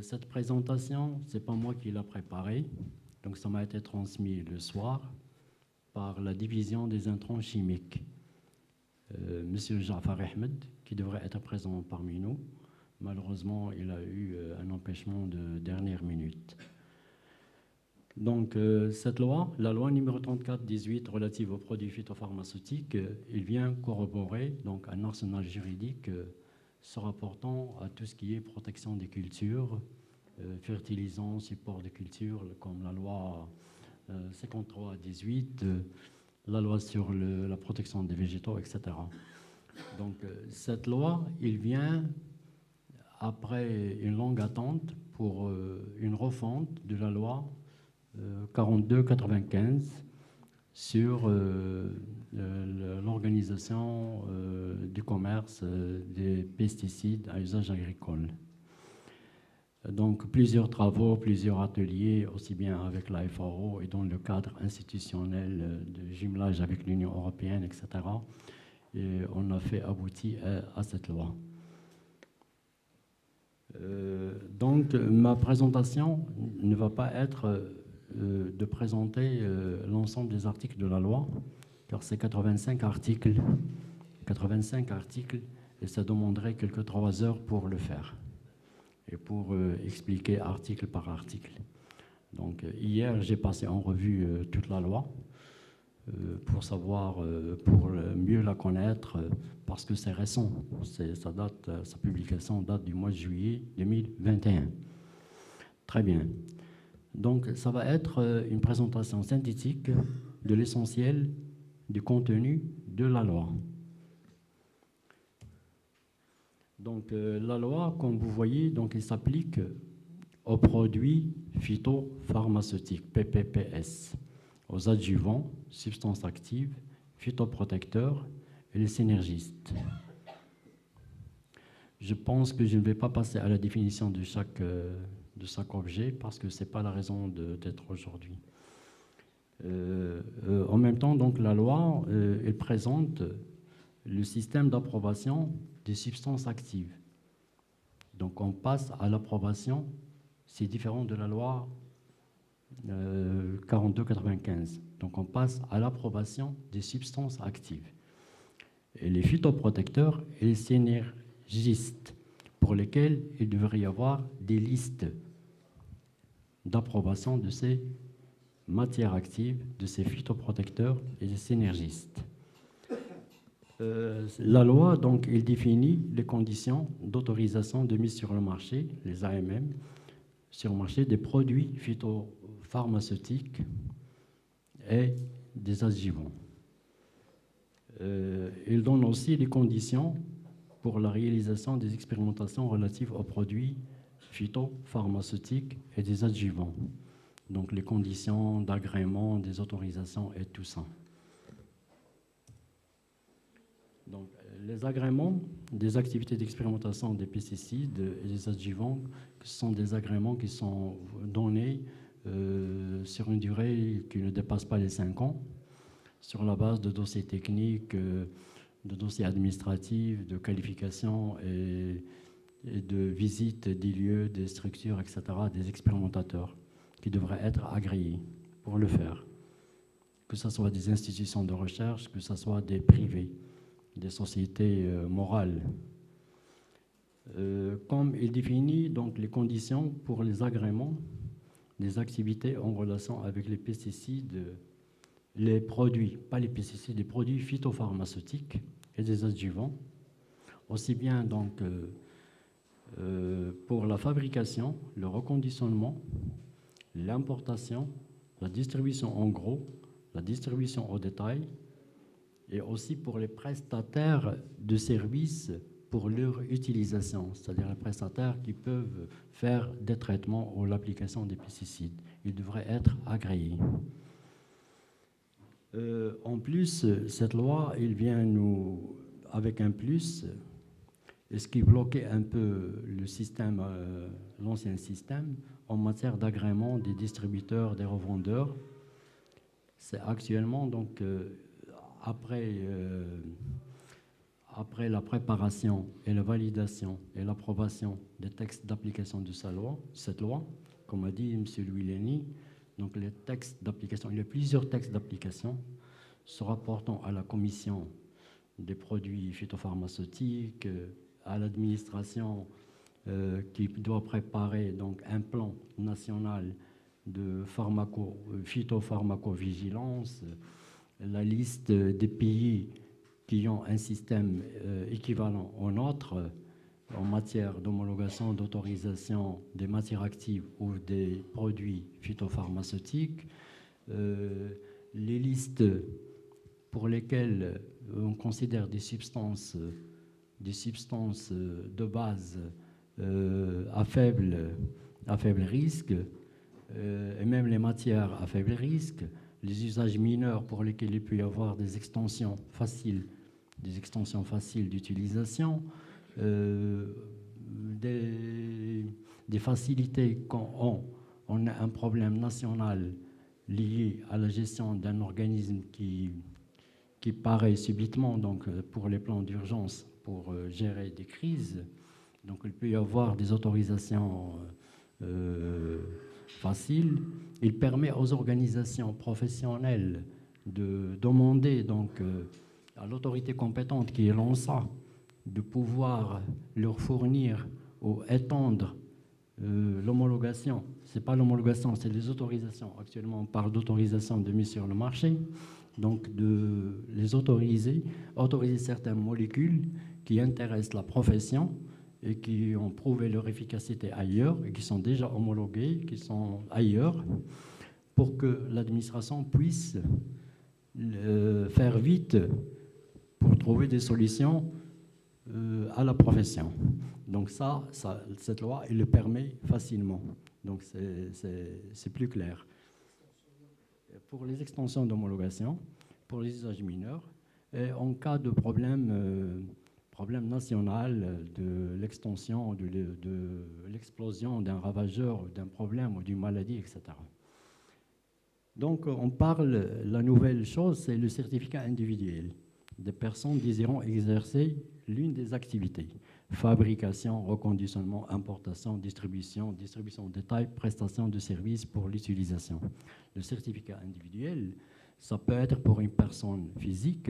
Cette présentation, ce n'est pas moi qui l'ai préparée, donc ça m'a été transmis le soir par la division des intrants chimiques. Monsieur Jafar Ahmed, qui devrait être présent parmi nous, malheureusement, il a eu un empêchement de dernière minute. Donc, cette loi, la loi numéro 34-18 relative aux produits phytopharmaceutiques, il vient corroborer donc, un arsenal juridique se rapportant à tout ce qui est protection des cultures, fertilisants, support de culture, comme la loi 53-18, la loi sur la protection des végétaux, etc. Donc cette loi, il vient après une longue attente pour une refonte de la loi 42-95 sur l'organisation du commerce des pesticides à usage agricole. Donc plusieurs travaux, plusieurs ateliers, aussi bien avec la FAO et dans le cadre institutionnel de jumelage avec l'Union européenne, etc. Et on a fait aboutir à cette loi. Donc ma présentation ne va pas être de présenter l'ensemble des articles de la loi, car c'est 85 articles, et ça demanderait quelques 3 heures pour le faire et pour expliquer article par article. Donc hier, j'ai passé en revue toute la loi pour savoir, pour mieux la connaître, parce que c'est récent. Sa publication date du mois de juillet 2021. Très bien. Donc ça va être une présentation synthétique de l'essentiel du contenu de la loi. Donc la loi, comme vous voyez, donc, elle s'applique aux produits phytopharmaceutiques, PPPS, aux adjuvants, substances actives, phytoprotecteurs et les synergistes. Je pense que je ne vais pas passer à la définition de chaque objet parce que ce n'est pas la raison d'être aujourd'hui. En même temps, donc, la loi elle présente le système d'approbation des substances actives. Donc on passe à l'approbation, c'est différent de la loi 42-95. Donc on passe à l'approbation des substances actives. Et les phytoprotecteurs et les synergistes, pour lesquels il devrait y avoir des listes d'approbation de ces matières actives, de ces phytoprotecteurs et des synergistes. La loi, donc, elle définit les conditions d'autorisation de mise sur le marché, les AMM, sur le marché des produits phytopharmaceutiques et des adjuvants. Elle donne aussi les conditions pour la réalisation des expérimentations relatives aux produits phytopharmaceutiques et des adjuvants. Donc les conditions d'agrément, des autorisations et tout ça. Donc, les agréments des activités d'expérimentation des pesticides et des adjuvants, ce sont des agréments qui sont donnés sur une durée qui ne dépasse pas les 5 ans, sur la base de dossiers techniques, de dossiers administratifs, de qualifications et de visites des lieux, des structures, etc., des expérimentateurs qui devraient être agréés pour le faire, que ce soit des institutions de recherche, que ce soit des privés, des sociétés morales. Comme il définit donc les conditions pour les agréments des activités en relation avec les pesticides, les produits, pas les pesticides, les produits phytopharmaceutiques et des adjuvants, aussi bien donc pour la fabrication, le reconditionnement, l'importation, la distribution en gros, la distribution au détail, et aussi pour les prestataires de services pour leur utilisation, c'est-à-dire les prestataires qui peuvent faire des traitements ou l'application des pesticides. Ils devraient être agréés. En plus, cette loi, il vient nous avec un plus, et ce qui bloquait un peu le système, l'ancien système, en matière d'agrément des distributeurs, des revendeurs. C'est actuellement donc après la préparation et la validation et l'approbation des textes d'application de cette loi, comme a dit M. Louis Lenny, donc les textes d'application, il y a plusieurs textes d'application se rapportant à la commission des produits phytopharmaceutiques, à l'administration qui doit préparer donc un plan national de phytopharmacovigilance, la liste des pays qui ont un système équivalent au nôtre en matière d'homologation, d'autorisation des matières actives ou des produits phytopharmaceutiques, les listes pour lesquelles on considère des substances de base à faible risque, et même les matières à faible risque, les usages mineurs pour lesquels il peut y avoir des extensions faciles d'utilisation, des facilités quand on a un problème national lié à la gestion d'un organisme qui paraît subitement, donc pour les plans d'urgence, pour gérer des crises. Donc il peut y avoir des autorisations faciles. Il permet aux organisations professionnelles de demander donc à l'autorité compétente qui est l'ONSA de pouvoir leur fournir ou étendre l'homologation. Ce n'est pas l'homologation, c'est les autorisations. Actuellement, on parle d'autorisation de mise sur le marché. Donc de les autoriser certaines molécules qui intéressent la profession et qui ont prouvé leur efficacité ailleurs et qui sont déjà homologuées, qui sont ailleurs, pour que l'administration puisse faire vite pour trouver des solutions à la profession. Donc cette loi, elle le permet facilement. Donc c'est plus clair. Pour les extensions d'homologation, pour les usages mineurs, et en cas de problème national de l'extension, de l'explosion d'un ravageur, d'un problème ou d'une maladie, etc. Donc on parle, la nouvelle chose, c'est le certificat individuel des personnes désirant exercer l'une des activités: fabrication, reconditionnement, importation, distribution de détail, prestation de services pour l'utilisation. Le certificat individuel, ça peut être pour une personne physique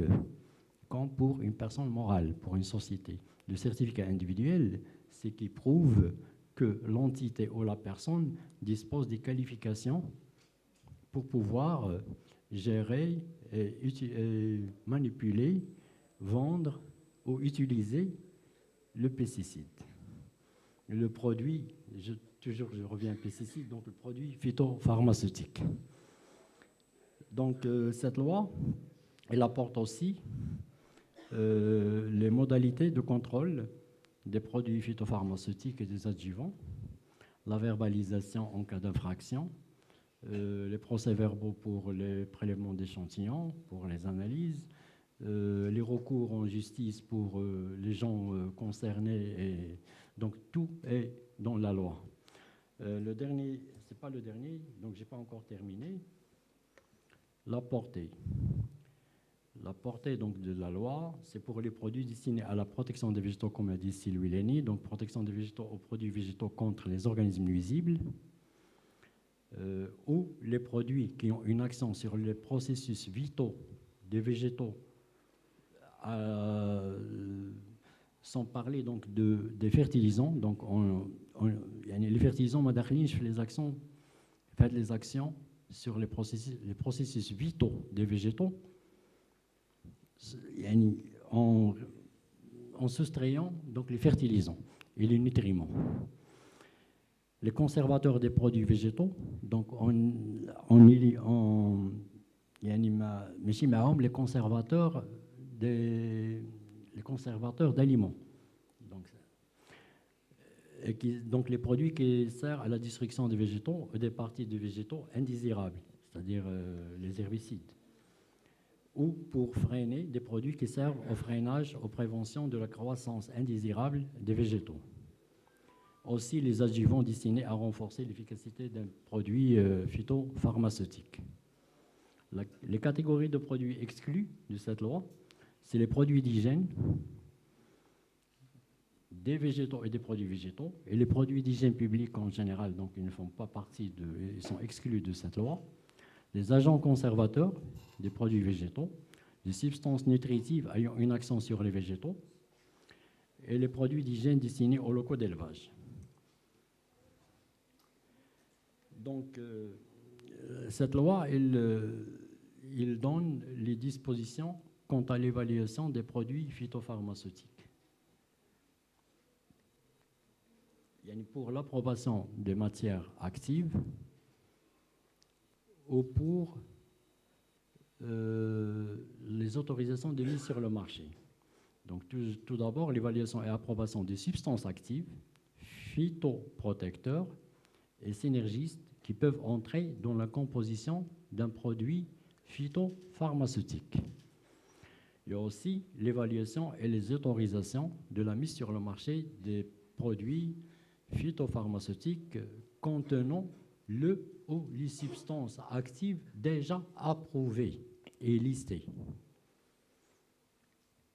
comme pour une personne morale, pour une société. Le certificat individuel, c'est qui prouve que l'entité ou la personne dispose des qualifications pour pouvoir gérer, et manipuler, vendre ou utiliser le pesticide. Le produit, je reviens au pesticide, donc le produit phytopharmaceutique. Donc cette loi, elle apporte aussi les modalités de contrôle des produits phytopharmaceutiques et des adjuvants, la verbalisation en cas d'infraction, les procès-verbaux pour les prélèvements d'échantillons, pour les analyses, les recours en justice pour les gens concernés. Et donc tout est dans la loi. Le dernier, c'est pas le dernier, donc j'ai pas encore terminé. La portée. La portée donc, de la loi, c'est pour les produits destinés à la protection des végétaux, comme a dit Sylvie Lény, donc protection des végétaux aux produits végétaux contre les organismes nuisibles, ou les produits qui ont une action sur les processus vitaux des végétaux, sans parler donc des fertilisants. Donc les fertilisants, je fais les actions sur les processus vitaux des végétaux, en soustrayant donc les fertilisants et les nutriments. Les conservateurs des produits végétaux, donc les conservateurs d'aliments. Donc les produits qui servent à la destruction des végétaux ou des parties de végétaux indésirables, c'est-à-dire les herbicides, ou pour freiner des produits qui servent au freinage, aux préventions de la croissance indésirable des végétaux. Aussi les adjuvants destinés à renforcer l'efficacité d'un produit phytopharmaceutique. Les catégories de produits exclus de cette loi, c'est les produits d'hygiène, des végétaux et des produits végétaux, et les produits d'hygiène publique en général, donc ils ne font pas partie ils sont exclus de cette loi. Les agents conservateurs des produits végétaux, les substances nutritives ayant une action sur les végétaux, et les produits d'hygiène destinés aux locaux d'élevage. Donc, cette loi, il donne les dispositions quant à l'évaluation des produits phytopharmaceutiques. Pour l'approbation des matières actives ou pour les autorisations de mise sur le marché. Donc, tout d'abord, l'évaluation et approbation des substances actives, phytoprotecteurs et synergistes qui peuvent entrer dans la composition d'un produit phytopharmaceutique. Il y a aussi l'évaluation et les autorisations de la mise sur le marché des produits phytopharmaceutiques contenant le ou les substances actives déjà approuvées et listées.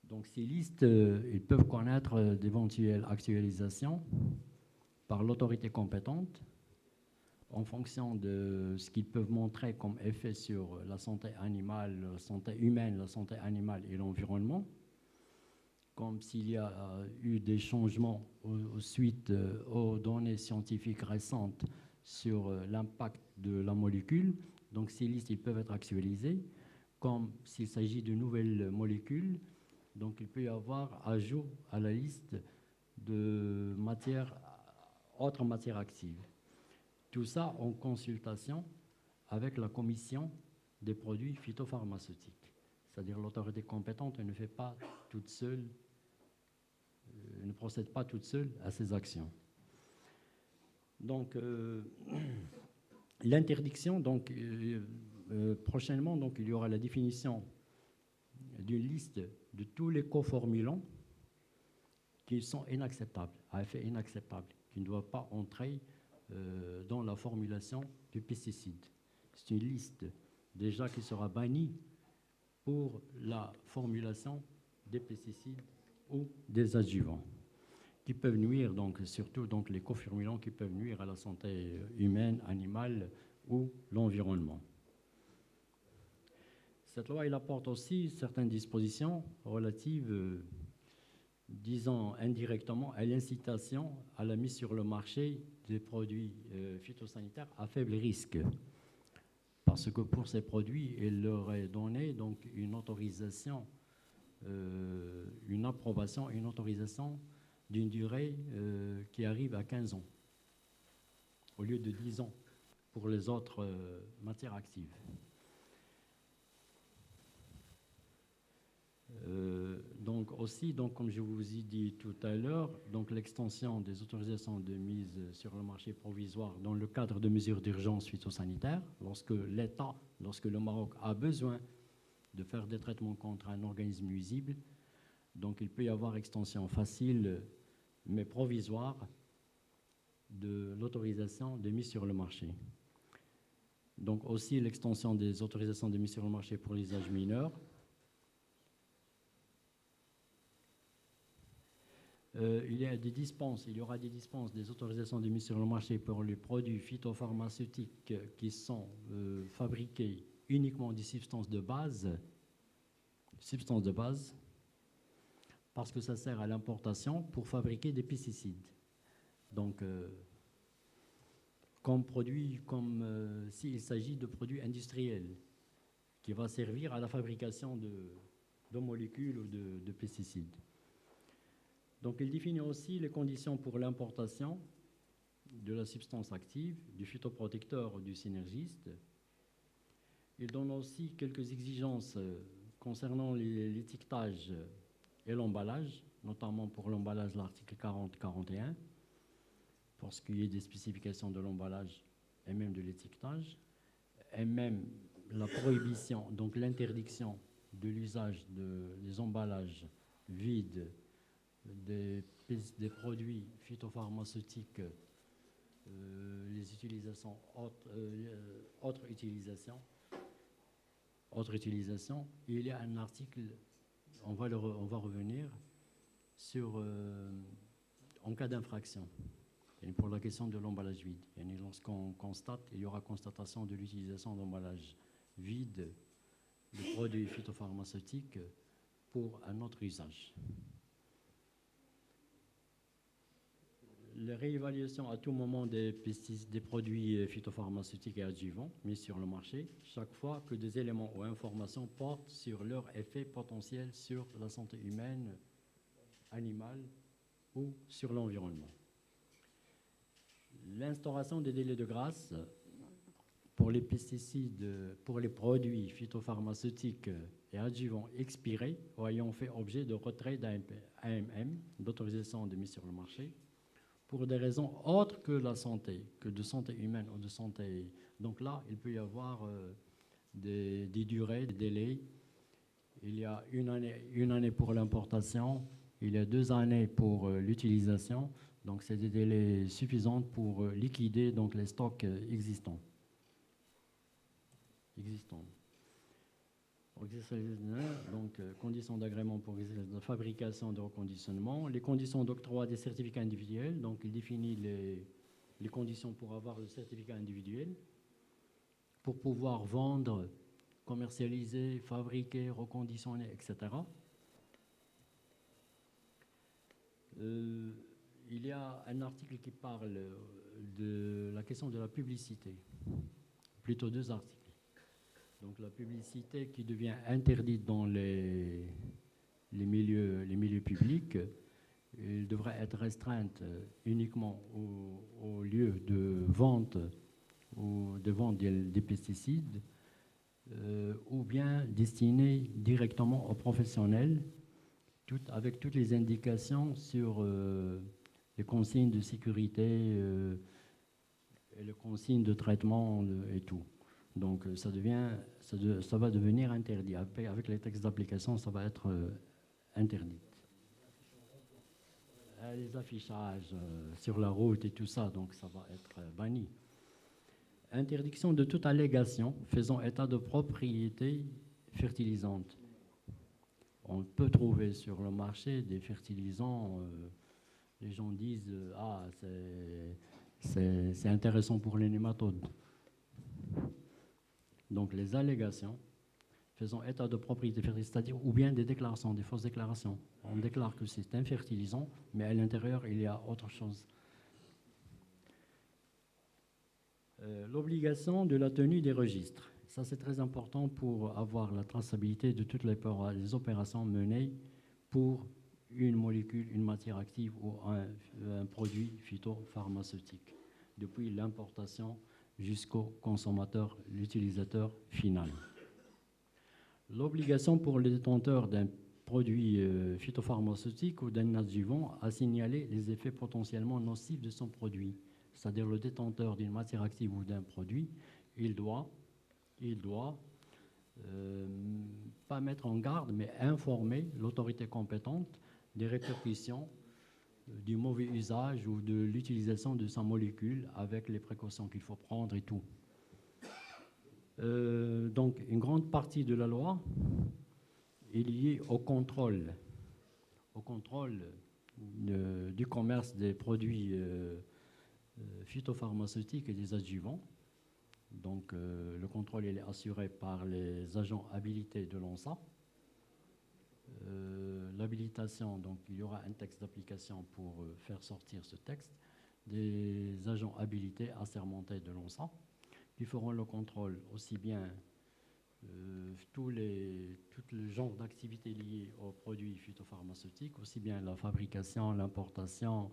Donc ces listes, ils peuvent connaître d'éventuelles actualisations par l'autorité compétente en fonction de ce qu'ils peuvent montrer comme effet sur la santé animale, la santé humaine, la santé animale et l'environnement, comme s'il y a eu des changements suite aux données scientifiques récentes sur l'impact de la molécule. Donc ces listes, ils peuvent être actualisées, comme s'il s'agit de nouvelles molécules. Donc il peut y avoir ajout à la liste de autres matières actives. Tout ça en consultation avec la commission des produits phytopharmaceutiques. C'est-à-dire l'autorité compétente ne fait pas toute seule, ne procède pas toute seule à ces actions. Donc l'interdiction, donc prochainement, donc il y aura la définition d'une liste de tous les coformulants qui sont inacceptables, à effet inacceptable, qui ne doivent pas entrer dans la formulation du pesticide. C'est une liste déjà qui sera bannie pour la formulation des pesticides ou des adjuvants qui peuvent nuire, donc surtout donc les coformulants qui peuvent nuire à la santé humaine, animale ou l'environnement. Cette loi, elle apporte aussi certaines dispositions relatives, disons indirectement, à l'incitation à la mise sur le marché des produits phytosanitaires à faible risque. Parce que pour ces produits, il leur est donné donc une autorisation, une approbation, une autorisation d'une durée qui arrive à 15 ans, au lieu de 10 ans pour les autres matières actives. Donc aussi, donc, comme je vous ai dit tout à l'heure, donc l'extension des autorisations de mise sur le marché provisoire dans le cadre de mesures d'urgence phytosanitaire, lorsque l'État, lorsque le Maroc a besoin de faire des traitements contre un organisme nuisible, donc il peut y avoir extension facile mais provisoire de l'autorisation de mise sur le marché. Donc aussi l'extension des autorisations de mise sur le marché pour l'usage mineur. Il y aura des dispenses, des autorisations de mise sur le marché pour les produits phytopharmaceutiques qui sont fabriqués uniquement des substances de base, parce que ça sert à l'importation pour fabriquer des pesticides. Donc, s'il s'agit de produits industriels qui vont servir à la fabrication de molécules ou de pesticides. Donc, il définit aussi les conditions pour l'importation de la substance active, du phytoprotecteur ou du synergiste. Il donne aussi quelques exigences concernant l'étiquetage et l'emballage, notamment pour l'emballage, l'article 40-41, pour ce qui est des spécifications de l'emballage et même de l'étiquetage, et même la prohibition, donc l'interdiction de l'usage des emballages vides des produits phytopharmaceutiques, les utilisations, autres utilisations. Il y a un article, on va revenir sur en cas d'infraction. Et pour la question de l'emballage vide. Et lorsqu'on constate, il y aura constatation de l'utilisation d'emballage vide de produits phytopharmaceutiques pour un autre usage. La réévaluation à tout moment des produits phytopharmaceutiques et adjuvants mis sur le marché, chaque fois que des éléments ou informations portent sur leur effet potentiel sur la santé humaine, animale ou sur l'environnement. L'instauration des délais de grâce pour les pesticides, pour les produits phytopharmaceutiques et adjuvants expirés ou ayant fait objet de retrait d'AMM, d'autorisation de mise sur le marché, pour des raisons autres que la santé, que de santé humaine ou de santé. Donc là, il peut y avoir des durées, des délais. Il y a une année pour l'importation, il y a 2 années pour l'utilisation. Donc c'est des délais suffisants pour liquider donc, les stocks existants. Donc, conditions d'agrément pour la fabrication de reconditionnement, les conditions d'octroi des certificats individuels, donc il définit les conditions pour avoir le certificat individuel, pour pouvoir vendre, commercialiser, fabriquer, reconditionner, etc. Il y a un article qui parle de la question de la publicité, plutôt 2 articles. Donc la publicité qui devient interdite dans les milieux publics, elle devrait être restreinte uniquement au lieu de vente des pesticides ou bien destinée directement aux professionnels avec toutes les indications sur les consignes de sécurité et les consignes de traitement et tout. Donc ça va devenir interdit. Avec les textes d'application, ça va être interdit. Les affichages sur la route et tout ça, donc ça va être banni. Interdiction de toute allégation faisant état de propriété fertilisante. On peut trouver sur le marché des fertilisants, les gens disent « Ah, c'est intéressant pour les nématodes ». Donc les allégations faisant état de propriété fertilisante, c'est-à-dire ou bien des déclarations, des fausses déclarations. On déclare que c'est un fertilisant, mais à l'intérieur, il y a autre chose. L'obligation de la tenue des registres. Ça, c'est très important pour avoir la traçabilité de toutes les opérations menées pour une molécule, une matière active ou un produit phytopharmaceutique, depuis l'importation jusqu'au consommateur, l'utilisateur final. L'obligation pour le détenteur d'un produit phytopharmaceutique ou d'un adjuvant à signaler les effets potentiellement nocifs de son produit. C'est-à-dire le détenteur d'une matière active ou d'un produit, il doit pas mettre en garde, mais informer l'autorité compétente des répercussions du mauvais usage ou de l'utilisation de sa molécule avec les précautions qu'il faut prendre et tout. Donc, une grande partie de la loi est liée au contrôle du commerce des produits phytopharmaceutiques et des adjuvants. Donc, le contrôle est assuré par les agents habilités de l'ONSA. L'habilitation, donc il y aura un texte d'application pour faire sortir ce texte, des agents habilités assermentés de l'ONSA qui feront le contrôle aussi bien tout le genre d'activités liées aux produits phytopharmaceutiques, aussi bien la fabrication, l'importation,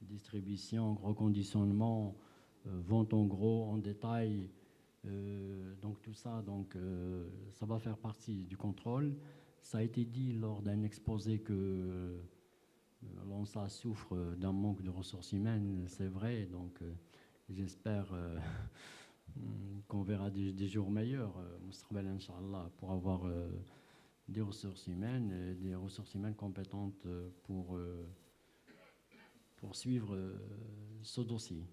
distribution, reconditionnement, vente en gros, en détail, donc tout ça, donc, ça va faire partie du contrôle. Ça a été dit lors d'un exposé que l'ONSA souffre d'un manque de ressources humaines, c'est vrai, donc j'espère qu'on verra des jours meilleurs, Inch'Allah, pour avoir des ressources humaines compétentes pour suivre ce dossier.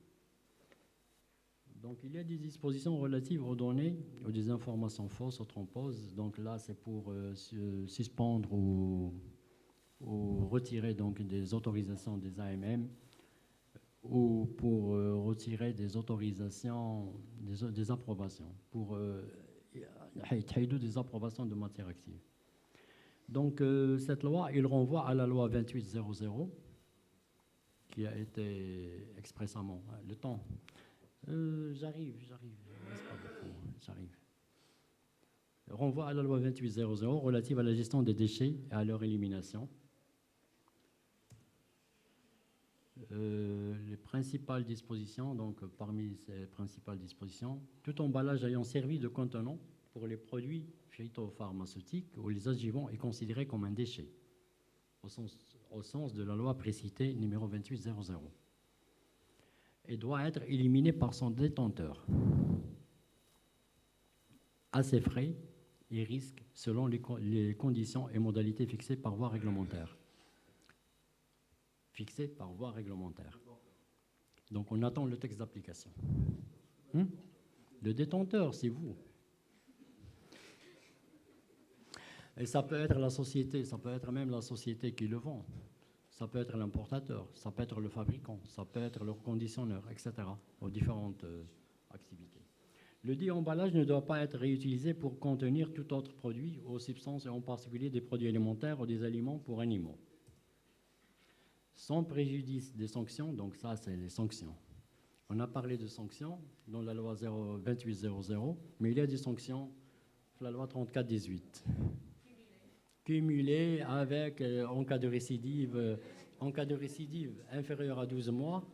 Donc, il y a des dispositions relatives aux données ou des informations fausses ou trompeuses. Donc là, c'est pour suspendre ou retirer donc des autorisations des AMM ou pour retirer des autorisations, des approbations, pour des approbations de matière active. Donc, cette loi, il renvoie à la loi 2800 qui a été expressément, le temps. J'arrive. Renvoie à la loi 2800 relative à la gestion des déchets et à leur élimination. Les principales dispositions, donc parmi ces principales dispositions, tout emballage ayant servi de contenant pour les produits phytopharmaceutiques ou les adjuvants est considéré comme un déchet, au sens de la loi précitée numéro 2800. et doit être éliminé par son détenteur à ses frais et risques selon les conditions et modalités fixées par voie réglementaire. Fixées par voie réglementaire. Donc on attend le texte d'application. Le détenteur, c'est vous. Et ça peut être la société, ça peut être même la société qui le vend. Ça peut être l'importateur, ça peut être le fabricant, ça peut être le reconditionneur, etc. aux différentes activités. Le dit emballage ne doit pas être réutilisé pour contenir tout autre produit ou substance, et en particulier des produits alimentaires ou des aliments pour animaux. Sans préjudice des sanctions, donc ça c'est les sanctions. On a parlé de sanctions dans la loi 2800, mais il y a des sanctions dans la loi 3418. Cumulées avec, en cas de récidive inférieure à 12 mois,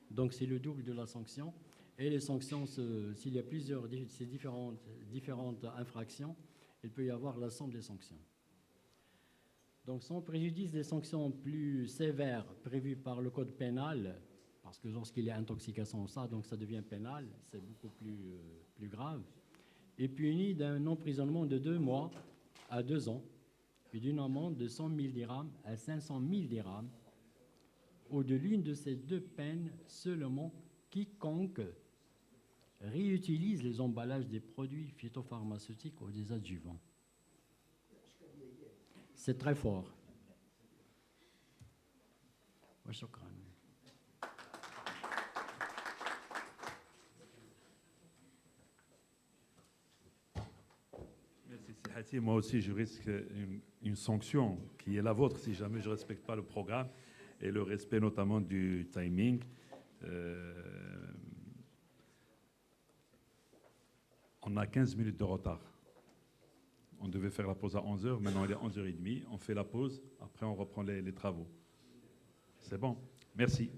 donc c'est le double de la sanction. Et les sanctions, s'il y a plusieurs ces différentes infractions, il peut y avoir la somme des sanctions. Donc sans préjudice des sanctions plus sévères prévues par le code pénal, parce que lorsqu'il y a intoxication, donc ça devient pénal, c'est beaucoup plus grave, et puni d'un emprisonnement de 2 mois à 2 ans, et d'une amende de 100 000 dirhams à 500 000 dirhams, ou de l'une de ces 2 peines seulement quiconque réutilise les emballages des produits phytopharmaceutiques ou des adjuvants. C'est très fort. Merci Sihati. Moi aussi, je risque une sanction qui est la vôtre si jamais je ne respecte pas le programme et le respect notamment du timing. On a 15 minutes de retard. On devait faire la pause à 11h, maintenant il est 11h30. On fait la pause, après on reprend les travaux. C'est bon, merci.